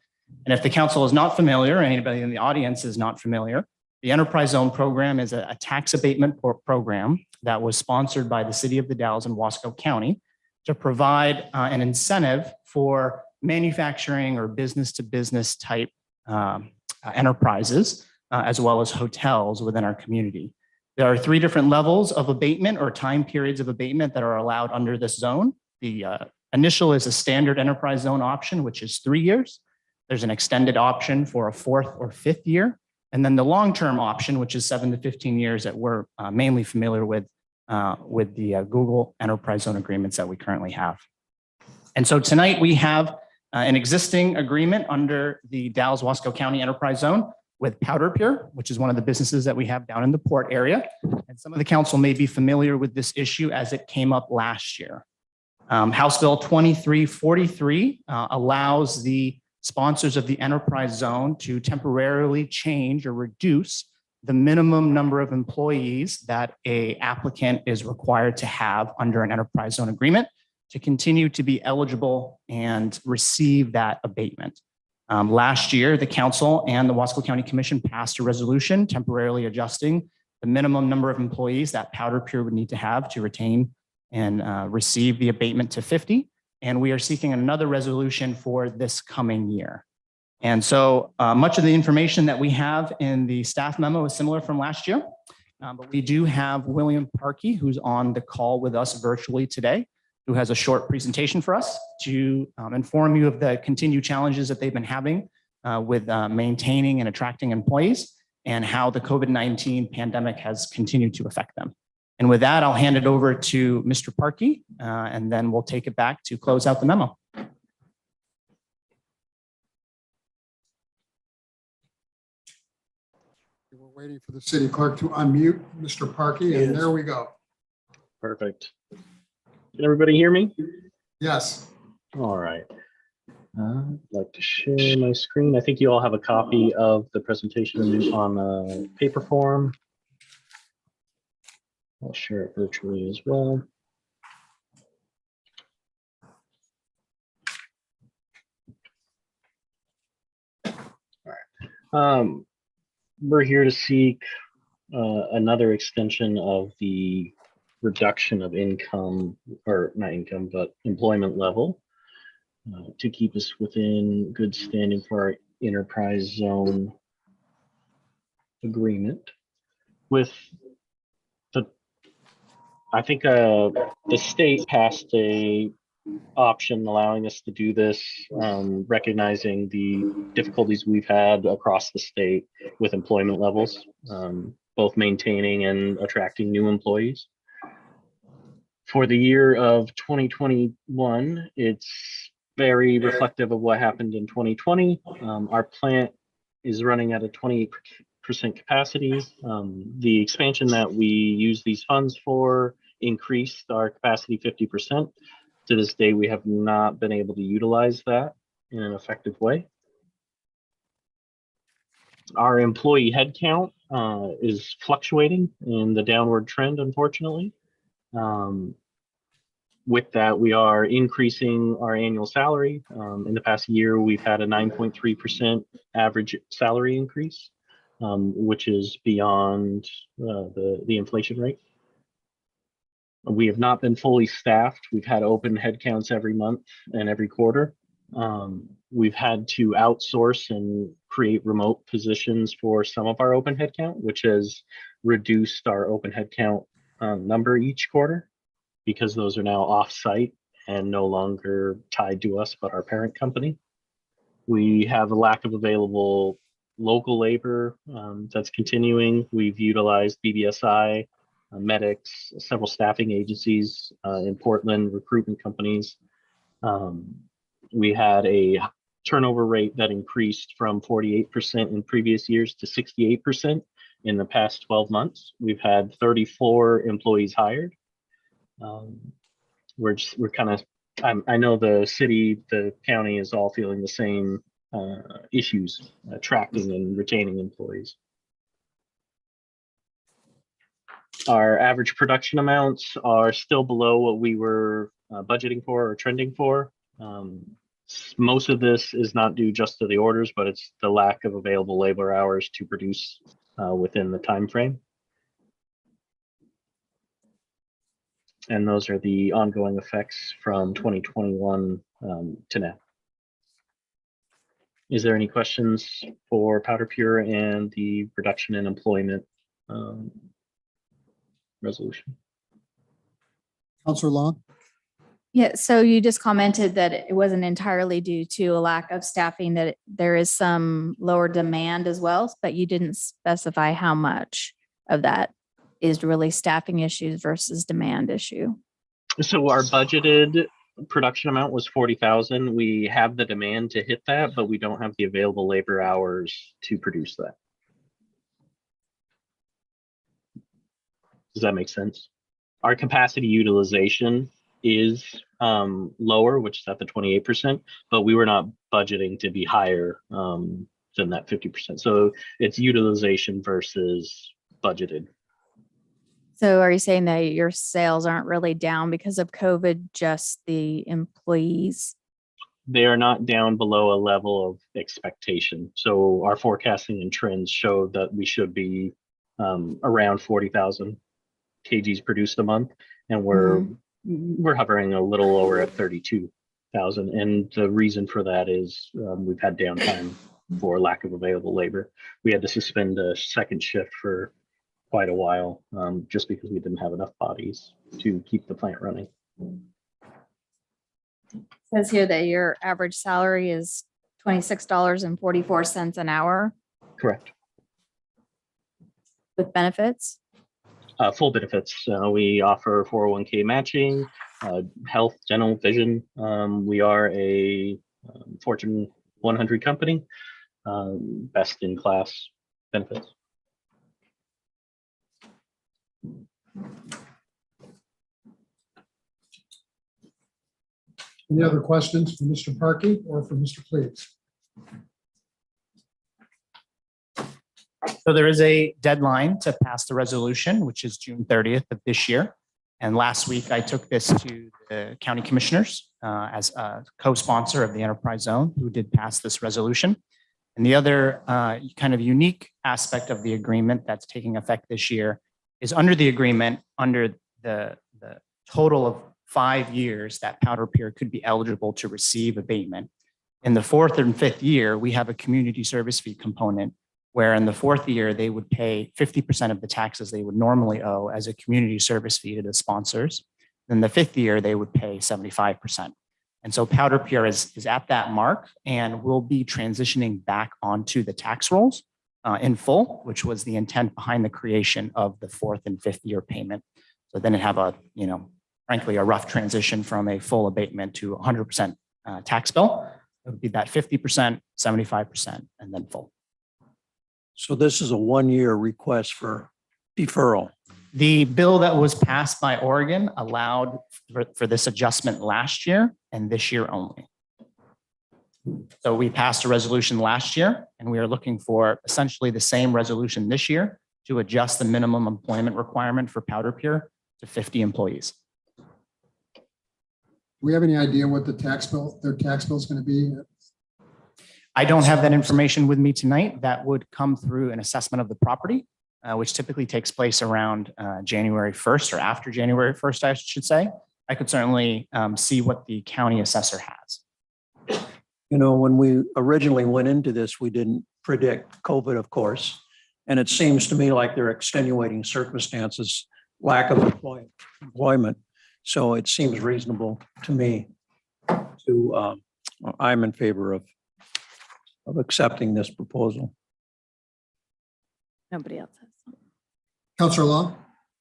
And if the council is not familiar, or anybody in the audience is not familiar, the Enterprise Zone program is a tax abatement program that was sponsored by the City of the Dalles and Wasco County to provide an incentive for manufacturing or business-to-business type enterprises, as well as hotels within our community. There are 3 different levels of abatement or time periods of abatement that are allowed under this zone. The initial is a standard enterprise zone option, which is 3 years. There's an extended option for a 4th or 5th year. And then the long-term option, which is 7 to 15 years that we're mainly familiar with the Google Enterprise Zone agreements that we currently have. And so tonight we have an existing agreement under the Dalles-Wasco County Enterprise Zone with Powder Pure, which is one of the businesses that we have down in the port area. And some of the council may be familiar with this issue as it came up last year. House Bill 2343 allows the sponsors of the enterprise zone to temporarily change or reduce the minimum number of employees that an applicant is required to have under an enterprise zone agreement to continue to be eligible and receive that abatement. Last year, the council and the Wasco County Commission passed a resolution temporarily adjusting the minimum number of employees that Powder Pure would need to have to retain and receive the abatement to 50. And we are seeking another resolution for this coming year. And so much of the information that we have in the staff memo is similar from last year, but we do have William Parkey, who's on the call with us virtually today, who has a short presentation for us to inform you of the continued challenges that they've been having with maintaining and attracting employees and how the COVID-19 pandemic has continued to affect them. And with that, I'll hand it over to Mr. Parkey, and then we'll take it back to close out the memo. We're waiting for the city clerk to unmute Mr. Parkey, and there we go. Perfect. Can everybody hear me? Yes. All right. I'd like to share my screen. I think you all have a copy of the presentation on paper form. I'll share it virtually as well. All right. We're here to seek another extension of the reduction of income, or not income, but employment level to keep us within good standing for our enterprise zone agreement with I think the state passed a option allowing us to do this, recognizing the difficulties we've had across the state with employment levels, both maintaining and attracting new employees. For the year of 2021, it's very reflective of what happened in 2020. Our plant is running at a 28% capacity. The expansion that we use these funds for increased our capacity 50%. To this day, we have not been able to utilize that in an effective way. Our employee headcount is fluctuating in the downward trend, unfortunately. With that, we are increasing our annual salary. In the past year, we've had a 9.3% average salary increase, which is beyond the inflation rate. We have not been fully staffed. We've had open headcounts every month and every quarter. We've had to outsource and create remote positions for some of our open headcount, which has reduced our open headcount number each quarter, because those are now off-site and no longer tied to us, but our parent company. We have a lack of available local labor that's continuing. We've utilized BBSI, medics, several staffing agencies in Portland, recruitment companies. We had a turnover rate that increased from 48% in previous years to 68% in the past 12 months. We've had 34 employees hired. We're kind of, I know the city, the county is all feeling the same issues attracting and retaining employees. Our average production amounts are still below what we were budgeting for or trending for. Most of this is not due just to the orders, but it's the lack of available labor hours to produce within the time frame. And those are the ongoing effects from 2021 to now. Is there any questions for Powder Pure and the reduction in employment resolution? Counselor Long? Yeah, so you just commented that it wasn't entirely due to a lack of staffing, that there is some lower demand as well, but you didn't specify how much of that is really staffing issues versus demand issue. So our budgeted production amount was 40,000. We have the demand to hit that, but we don't have the available labor hours to produce that. Does that make sense? Our capacity utilization is lower, which is at the 28%, but we were not budgeting to be higher than that 50%. So it's utilization versus budgeted. So are you saying that your sales aren't really down because of COVID, just the employees? They are not down below a level of expectation. So our forecasting and trends show that we should be around 40,000 kgs produced a month, and we're hovering a little lower at 32,000. And the reason for that is we've had downtime for lack of available labor. We had to suspend a second shift for quite a while just because we didn't have enough bodies to keep the plant running. It says here that your average salary is $26.44 an hour. Correct. With benefits? Full benefits. We offer 401k matching, health, dental, vision. We are a Fortune 100 company, best in class benefits. Any other questions for Mr. Parkey or for Mr. Cleaves? So there is a deadline to pass the resolution, which is June 30th of this year. And last week I took this to the county commissioners as a co-sponsor of the enterprise zone who did pass this resolution. And the other kind of unique aspect of the agreement that's taking effect this year is under the agreement, under the total of 5 years that Powder Pure could be eligible to receive abatement. In the 4th and 5th year, we have a community service fee component where in the 4th year, they would pay 50% of the taxes they would normally owe as a community service fee to the sponsors. Then the 5th year, they would pay 75%. And so Powder Pure is at that mark and will be transitioning back onto the tax rolls in full, which was the intent behind the creation of the 4th and 5th year payment. So then it have a, frankly, a rough transition from a full abatement to 100% tax bill. It would be that 50%, 75%, and then full. So this is a 1-year request for deferral. The bill that was passed by Oregon allowed for this adjustment last year and this year only. So we passed a resolution last year and we are looking for essentially the same resolution this year to adjust the minimum employment requirement for Powder Pure to 50 employees. we have any idea what their tax bill is going to be? I don't have that information with me tonight. That would come through an assessment of the property, which typically takes place around January 1st or after January 1st, I should say. I could certainly see what the county assessor has. You know, when we originally went into this, we didn't predict COVID, of course. And it seems to me like there are extenuating circumstances, lack of employment. So it seems reasonable to me to, I'm in favor of accepting this proposal. Nobody else has. Counselor Long?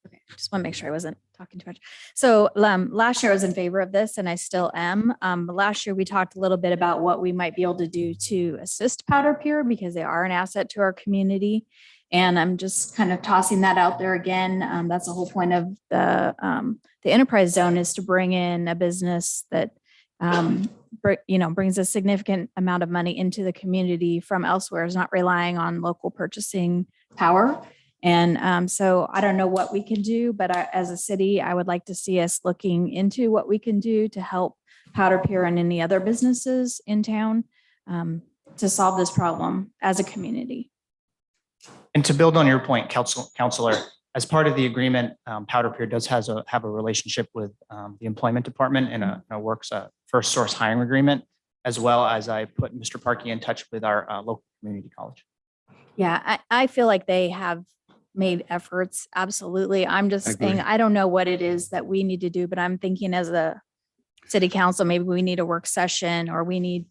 Okay, just want to make sure I wasn't talking too much. So last year I was in favor of this and I still am. But last year we talked a little bit about what we might be able to do to assist Powder Pier because they are an asset to our community. And I'm just kind of tossing that out there again. That's the whole point of the enterprise zone is to bring in a business that brings a significant amount of money into the community from elsewhere, is not relying on local purchasing power. And so I don't know what we can do, but as a city, I would like to see us looking into what we can do to help Powder Pier and any other businesses in town to solve this problem as a community. And to build on your point, Counselor, as part of the agreement, Powder Pier does have a relationship with the employment department and works a first source hiring agreement, as well as I put Mr. Parkey in touch with our local community college. Yeah, I feel like they have made efforts. Absolutely. I'm just agree. saying, I don't know what it is that we need to do, but I'm thinking as a city council, maybe we need a work session or we need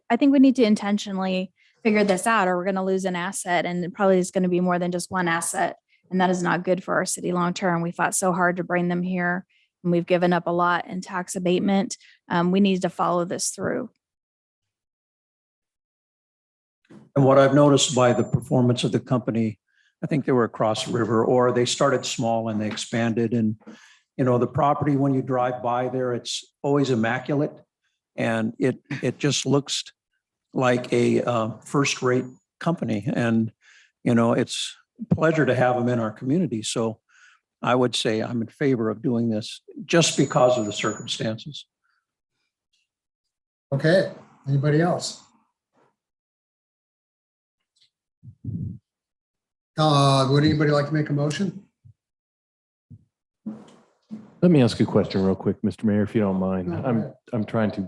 I think we need to intentionally figure this out or we're going to lose an asset and it probably is going to be more than just one asset. And that is not good for our city long-term. We fought so hard to bring them here and we've given up a lot in tax abatement. We need to follow this through. And what I've noticed by the performance of the company, I think they were across the river or they started small and they expanded. And, you know, the property, when you drive by there, it's always immaculate. And it just looks like a first-rate company. And, you know, it's a pleasure to have them in our community. So I would say I'm in favor of doing this just because of the circumstances. Okay, anybody else? Would anybody like to make a motion? Let me ask you a question real quick, Mr. Mayor, if you don't mind. I'm trying to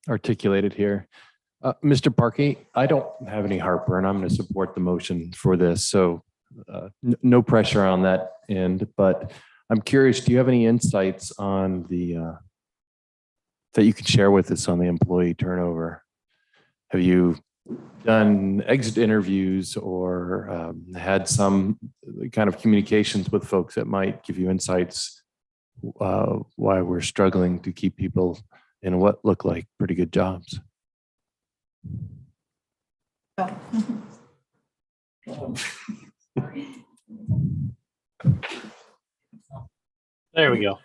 articulate it here. Mr. Parkey, I don't have any heartburn. I'm going to support the motion for this. So no pressure on that end, but I'm curious, do you have any insights on that you could share with us on the employee turnover? Have you done exit interviews or had some kind of communications with folks that might give you insights why we're struggling to keep people in what look like pretty good jobs? There we go.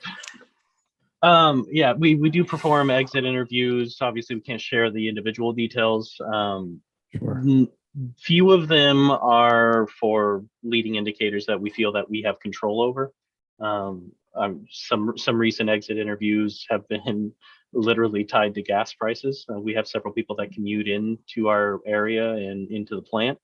Yeah, we do perform exit interviews. Obviously, we can't share the individual details. Sure. Few of them are for leading indicators that we feel that we have control over. Some recent exit interviews have been literally tied to gas prices. We have several people that commute into our area and into the plant,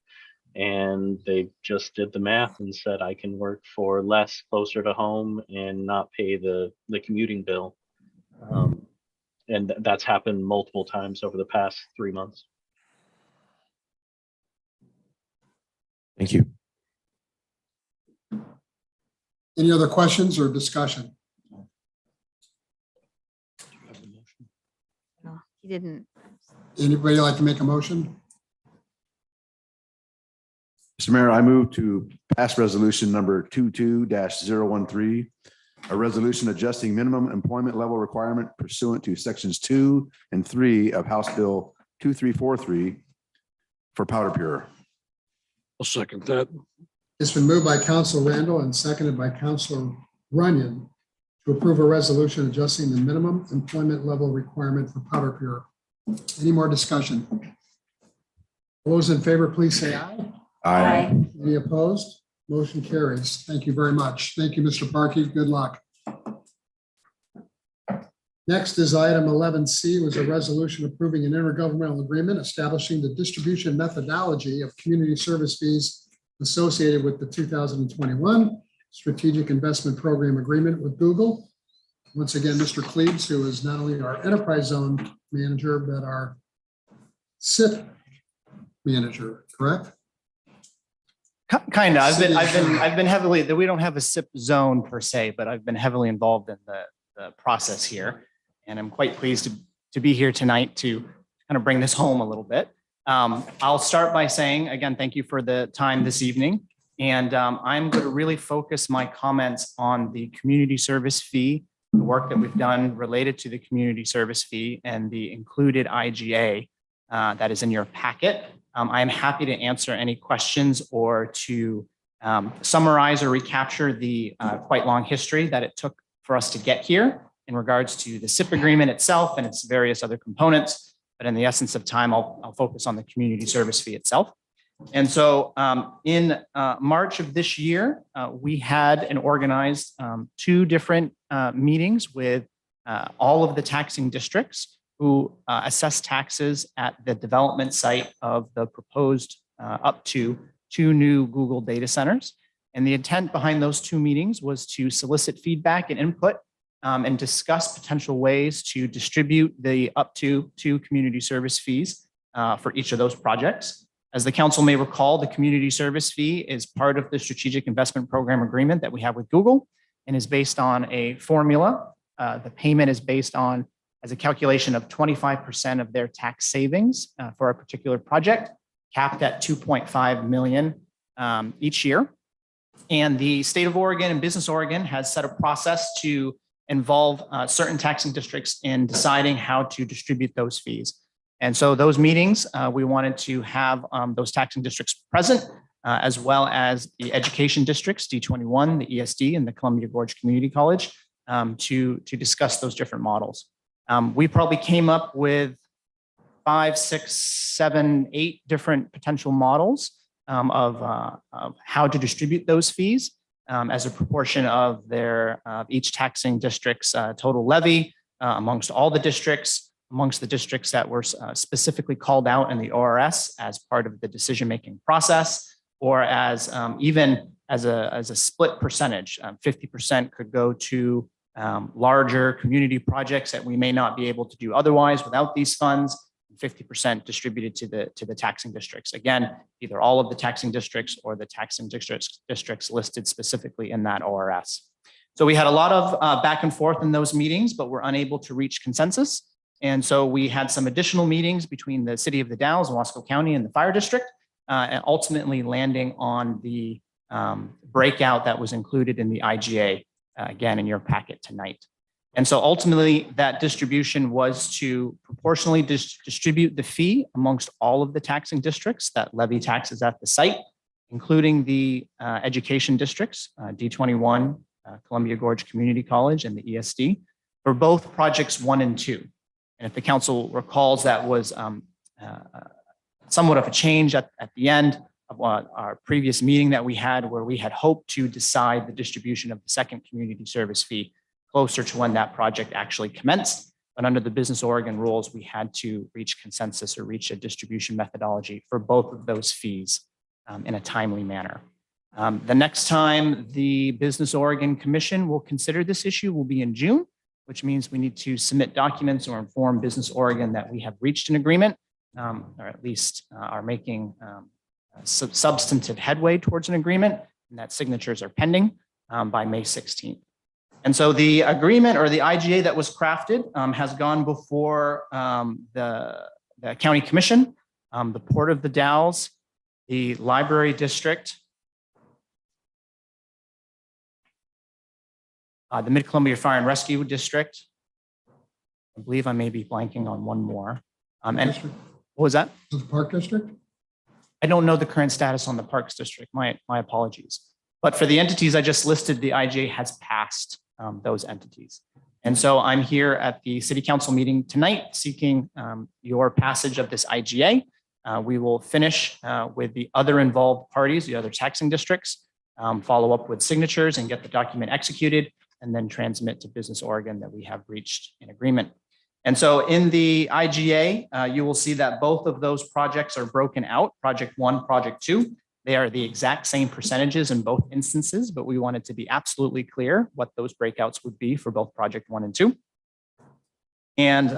and they just did the math and said, I can work for less closer to home and not pay the commuting bill. And that's happened multiple times over the past 3 months. Thank you. Any other questions or discussion? No, he didn't. Anybody like to make a motion? Mr. Mayor, I move to pass resolution number 22-013, a resolution adjusting minimum employment level requirement pursuant to sections 2 and 3 of House Bill 2343 for Powder Pier. I'll second that. It's been moved by Council Randall and seconded by Councilor Runyon to approve a resolution adjusting the minimum employment level requirement for Powder Pier. Any more discussion? All those in favor, please say aye. Aye. Any opposed? Motion carries. Thank you very much. Thank you, Mr. Parkey. Good luck. Next is item 11C, was a resolution approving an intergovernmental agreement establishing the distribution methodology of community service fees associated with the 2021 Strategic Investment Program Agreement with Google. Once again, Mr. Cleves, who is not only our enterprise zone manager, but our SIP manager, correct? Kind of. I've been heavily, we don't have a SIP zone per se, but I've been heavily involved in the process here. And I'm quite pleased to be here tonight to kind of bring this home a little bit. I'll start by saying, again, thank you for the time this evening. And I'm going to really focus my comments on the community service fee, the work that we've done related to the community service fee and the included IGA that is in your packet. I am happy to answer any questions or to summarize or recapture the quite long history that it took for us to get here in regards to the SIP agreement itself and its various other components. But in the essence of time, I'll focus on the community service fee itself. And so in March of this year, we had and organized two different meetings with all of the taxing districts who assess taxes at the development site of the proposed up to 2 new Google data centers. And the intent behind those two meetings was to solicit feedback and input and discuss potential ways to distribute the up to 2 community service fees for each of those projects. As the council may recall, the community service fee is part of the Strategic Investment Program Agreement that we have with Google and is based on a formula. The payment is based on as a calculation of 25% of their tax savings for a particular project, capped at 2.5 million each year. And the state of Oregon and Business Oregon has set a process to involve certain taxing districts in deciding how to distribute those fees. And so those meetings, we wanted to have those taxing districts present, as well as the education districts, D21, the ESD, and the Columbia Gorge Community College, to discuss those different models. We probably came up with 5, 6, 7, 8 different potential models of how to distribute those fees as a proportion of their each taxing district's total levy amongst all the districts, amongst the districts that were specifically called out in the ORS as part of the decision-making process, or as even as a split percentage. 50% could go to larger community projects that we may not be able to do otherwise without these funds, 50% distributed to the taxing districts. Again, either all of the taxing districts or the taxing districts listed specifically in that ORS. So we had a lot of back and forth in those meetings, but were unable to reach consensus. And so we had some additional meetings between the City of the Dalles, Wasco County, and the Fire District, and ultimately landing on the breakout that was included in the IGA, again, in your packet tonight. And so ultimately that distribution was to proportionally distribute the fee amongst all of the taxing districts that levy taxes at the site, including the education districts, D21, Columbia Gorge Community College, and the ESD, for both projects 1 and 2. And if the council recalls, that was somewhat of a change at the end of our previous meeting that we had, where we had hoped to decide the distribution of the second community service fee closer to when that project actually commenced. But under the Business Oregon rules, we had to reach consensus or reach a distribution methodology for both of those fees in a timely manner. The next time the Business Oregon Commission will consider this issue will be in June, which means we need to submit documents or inform Business Oregon that we have reached an agreement, or at least are making substantive headway towards an agreement, and that signatures are pending by May 16th. And so the agreement, or the IGA that was crafted, has gone before the County Commission, the Port of the Dalles, the Library District, the Mid-Columbia Fire and Rescue District. I believe I may be blanking on one more. And what was that? The Park District? I don't know the current status on the Parks District. My apologies. But for the entities I just listed, the IGA has passed those entities. And so I'm here at the City Council meeting tonight seeking your passage of this IGA. We will finish with the other involved parties, the other taxing districts, follow up with signatures and get the document executed. and then transmit to Business Oregon that we have reached an agreement. And so in the IGA, you will see that both of those projects are broken out, project 1, project 2. They are the exact same percentages in both instances, but we wanted to be absolutely clear what those breakouts would be for both project 1 and 2. And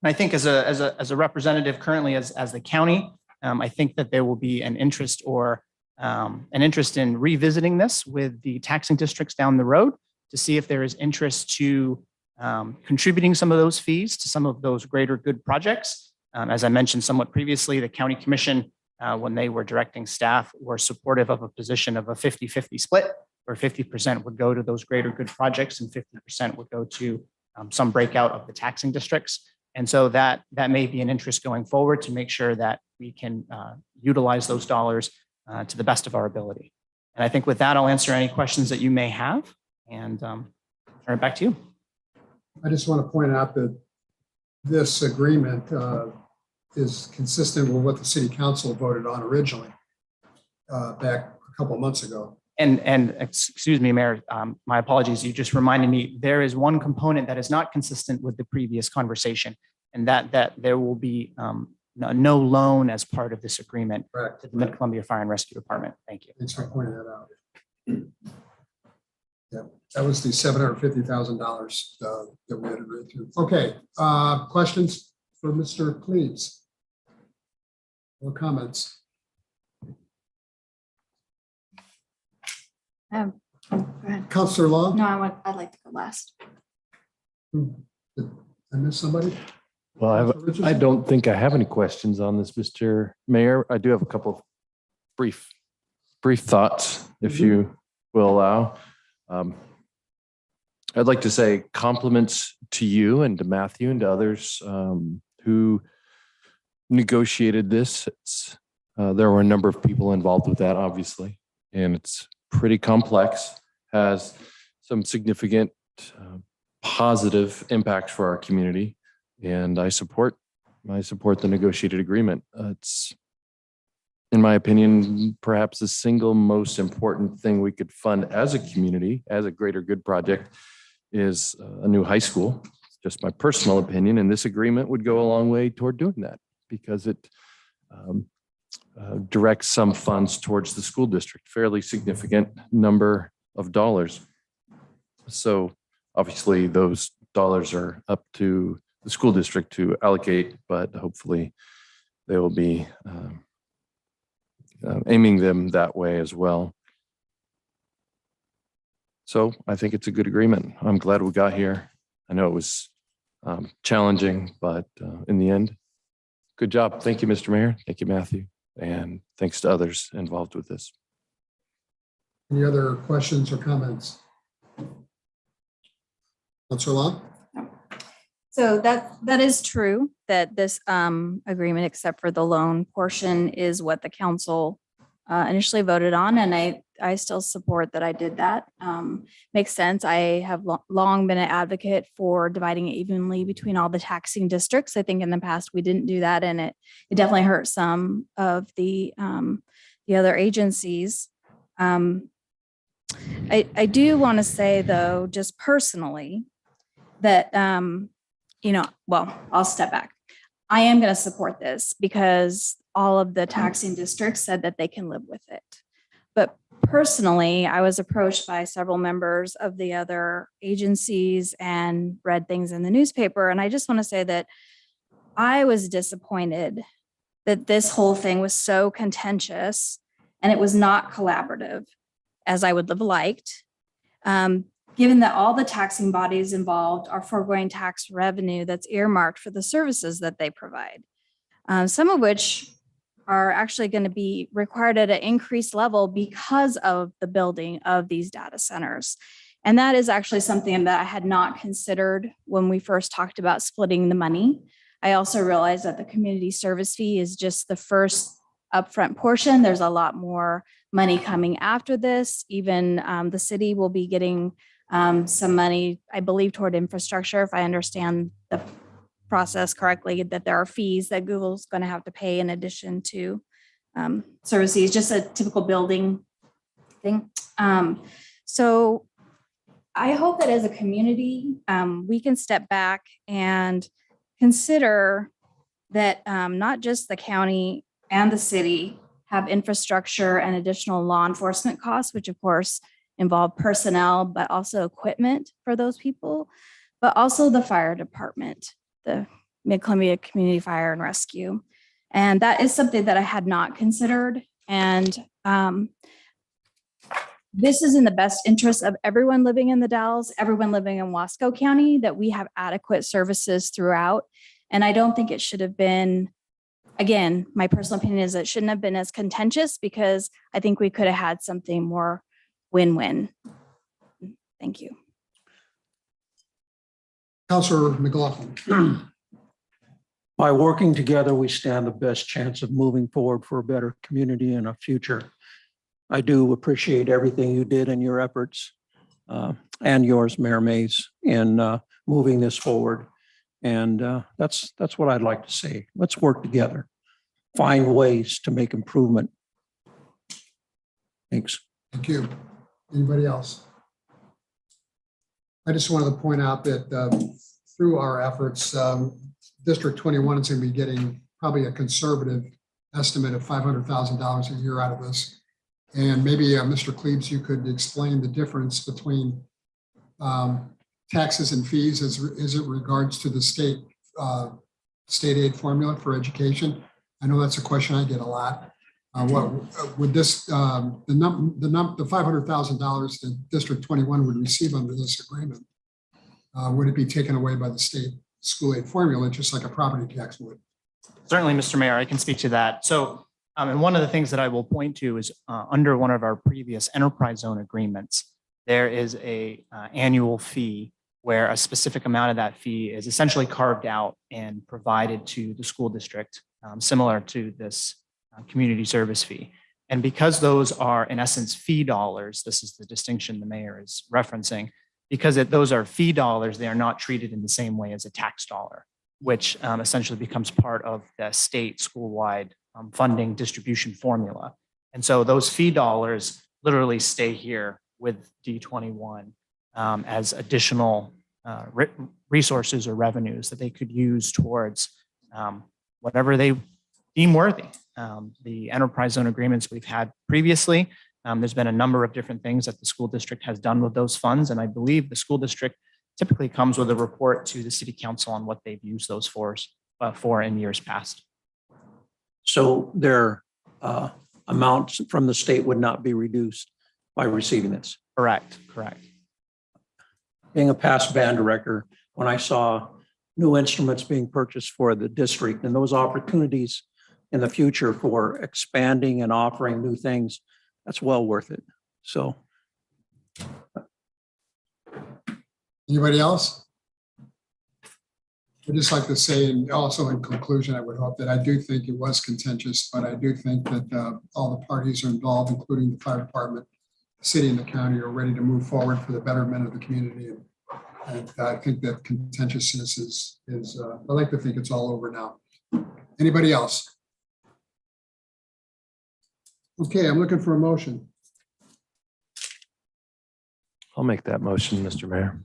I think as a representative currently as the county, I think that there will be an interest in revisiting this with the taxing districts down the road to see if there is interest to contributing some of those fees to some of those greater good projects. As I mentioned somewhat previously, the county commission, when they were directing staff, were supportive of a position of a 50-50 split, where 50% would go to those greater good projects and 50% would go to some breakout of the taxing districts. And so that may be an interest going forward to make sure that we can utilize those dollars to the best of our ability. And I think with that, I'll answer any questions that you may have and turn it back to you. I just want to point out that this agreement is consistent with what the city council voted on originally back a couple of months ago. And excuse me, Mayor, my apologies. You just reminded me, there is one component that is not consistent with the previous conversation, and that there will be no loan as part of this agreement to the Mid-Columbia Fire and Rescue Department. Thank you. Thanks for pointing that out. Yeah, that was the $750,000 that we had agreed to. Okay, questions for Mr. Cleves? Or comments? Go ahead. Councilor Long? No, I'd like to go last. Did I miss somebody? Well, I don't think I have any questions on this, Mr. Mayor. I do have a couple of brief thoughts, if you will allow. I'd like to say compliments to you and to Matthew and to others who negotiated this. There were a number of people involved with that, obviously, and it's pretty complex, has some significant positive impact for our community, and I support the negotiated agreement. It's, in my opinion, perhaps the single most important thing we could fund as a community, as a greater good project, is a new high school. It's just my personal opinion, and this agreement would go a long way toward doing that because it directs some funds towards the school district, fairly significant number of dollars. So obviously those dollars are up to the school district to allocate, but hopefully they will be aiming them that way as well. So I think it's a good agreement. I'm glad we got here. I know it was challenging, but in the end, good job. Thank you, Mr. Mayor. Thank you, Matthew. And thanks to others involved with this. Any other questions or comments? Councilor Long? So that is true, that this agreement, except for the loan portion, is what the council initially voted on, and I still support that I did that. Makes sense. I have long been an advocate for dividing it evenly between all the taxing districts. I think in the past we didn't do that, and it definitely hurt some of the other agencies. I do want to say though, just personally, that well, I'll step back. I am going to support this because all of the taxing districts said that they can live with it. But personally, I was approached by several members of the other agencies and read things in the newspaper. And I just want to say that I was disappointed that this whole thing was so contentious and it was not collaborative as I would have liked. Given that all the taxing bodies involved are foregoing tax revenue that's earmarked for the services that they provide, some of which are actually going to be required at an increased level because of the building of these data centers. And that is actually something that I had not considered when we first talked about splitting the money. I also realized that the community service fee is just the first upfront portion. There's a lot more money coming after this. Even the city will be getting some money, I believe, toward infrastructure, if I understand the process correctly, that there are fees that Google's going to have to pay in addition to services, just a typical building thing. So I hope that as a community, we can step back and consider that not just the county and the city have infrastructure and additional law enforcement costs, which of course involve personnel, but also equipment for those people, but also the fire department, the Mid-Columbia Community Fire and Rescue. And that is something that I had not considered. And this is in the best interest of everyone living in the Dalles, everyone living in Wasco County, that we have adequate services throughout. And I don't think it should have been, again, my personal opinion is it shouldn't have been as contentious, because I think we could have had something more win-win. Thank you. Councilor McLaughlin. By working together, we stand the best chance of moving forward for a better community and a future. I do appreciate everything you did in your efforts and yours, Mayor Mays, in moving this forward. And that's what I'd like to say. Let's work together, find ways to make improvement. Thanks. Thank you. Anybody else? I just wanted to point out that through our efforts, District 21 is going to be getting probably a conservative estimate of $500,000 a year out of this. And maybe Mr. Klebs, you could explain the difference between taxes and fees as it regards to the state aid formula for education. I know that's a question I get a lot. What would this the $500,000 that District 21 would receive under this agreement? Would it be taken away by the state school aid formula, just like a property tax would? Certainly, Mr. Mayor, I can speak to that. So, and one of the things that I will point to is under one of our previous enterprise zone agreements, there is a annual fee where a specific amount of that fee is essentially carved out and provided to the school district, similar to this community service fee. And because those are in essence fee dollars, this is the distinction the mayor is referencing, because those are fee dollars, they are not treated in the same way as a tax dollar, which essentially becomes part of the state school-wide funding distribution formula. And so those fee dollars literally stay here with D21 as additional resources or revenues that they could use towards whatever they deem worthy. The enterprise zone agreements we've had previously, there's been a number of different things that the school district has done with those funds. And I believe the school district typically comes with a report to the city council on what they've used those for in years past. So their amounts from the state would not be reduced by receiving this? Correct. Being a past band director, when I saw new instruments being purchased for the district and those opportunities in the future for expanding and offering new things, that's well worth it. So. Anybody else? I'd just like to say, and also in conclusion, I would hope that I do think it was contentious, but I do think that all the parties are involved, including the fire department, the city and the county, are ready to move forward for the betterment of the community. And I think that contentiousness is I like to think it's all over now. Anybody else? Okay, I'm looking for a motion. I'll make that motion, Mr. Mayor.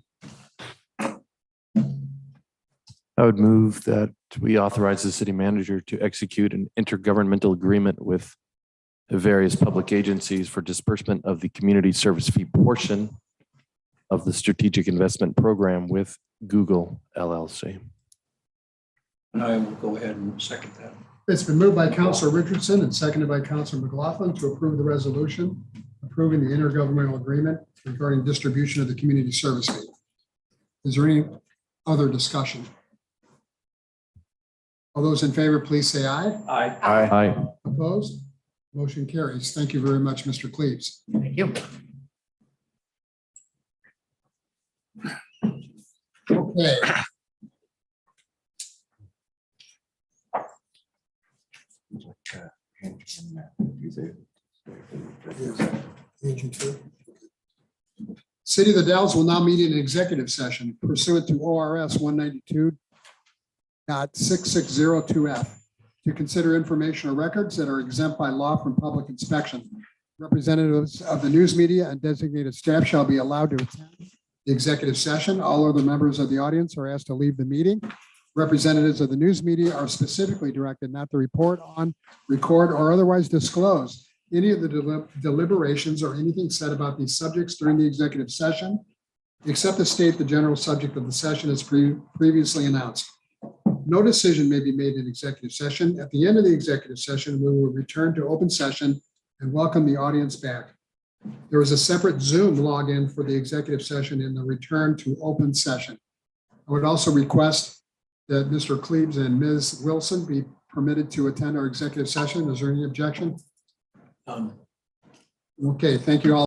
I would move that we authorize the city manager to execute an intergovernmental agreement with the various public agencies for disbursement of the community service fee portion of the strategic investment program with Google LLC. And I will go ahead and second that. It's been moved by Councilor Richardson and seconded by Councilor McLaughlin to approve the resolution approving the intergovernmental agreement regarding distribution of the community service fee. Is there any other discussion? All those in favor, please say aye. Aye. Aye. Opposed? Motion carries. Thank you very much, Mr. Klebs. Thank you. Okay. City of the Dalles will now meet in an executive session pursuant to ORS 192.6602F to consider information or records that are exempt by law from public inspection. Representatives of the news media and designated staff shall be allowed to attend the executive session. All other members of the audience are asked to leave the meeting. Representatives of the news media are specifically directed not to report on, record, or otherwise disclose any of the deliberations or anything said about these subjects during the executive session, except to state the general subject of the session as previously announced. No decision may be made in executive session. At the end of the executive session, we will return to open session and welcome the audience back. There is a separate Zoom login for the executive session in the return to open session. I would also request that Mr. Klebs and Ms. Wilson be permitted to attend our executive session. Is there any objection? Okay, thank you all.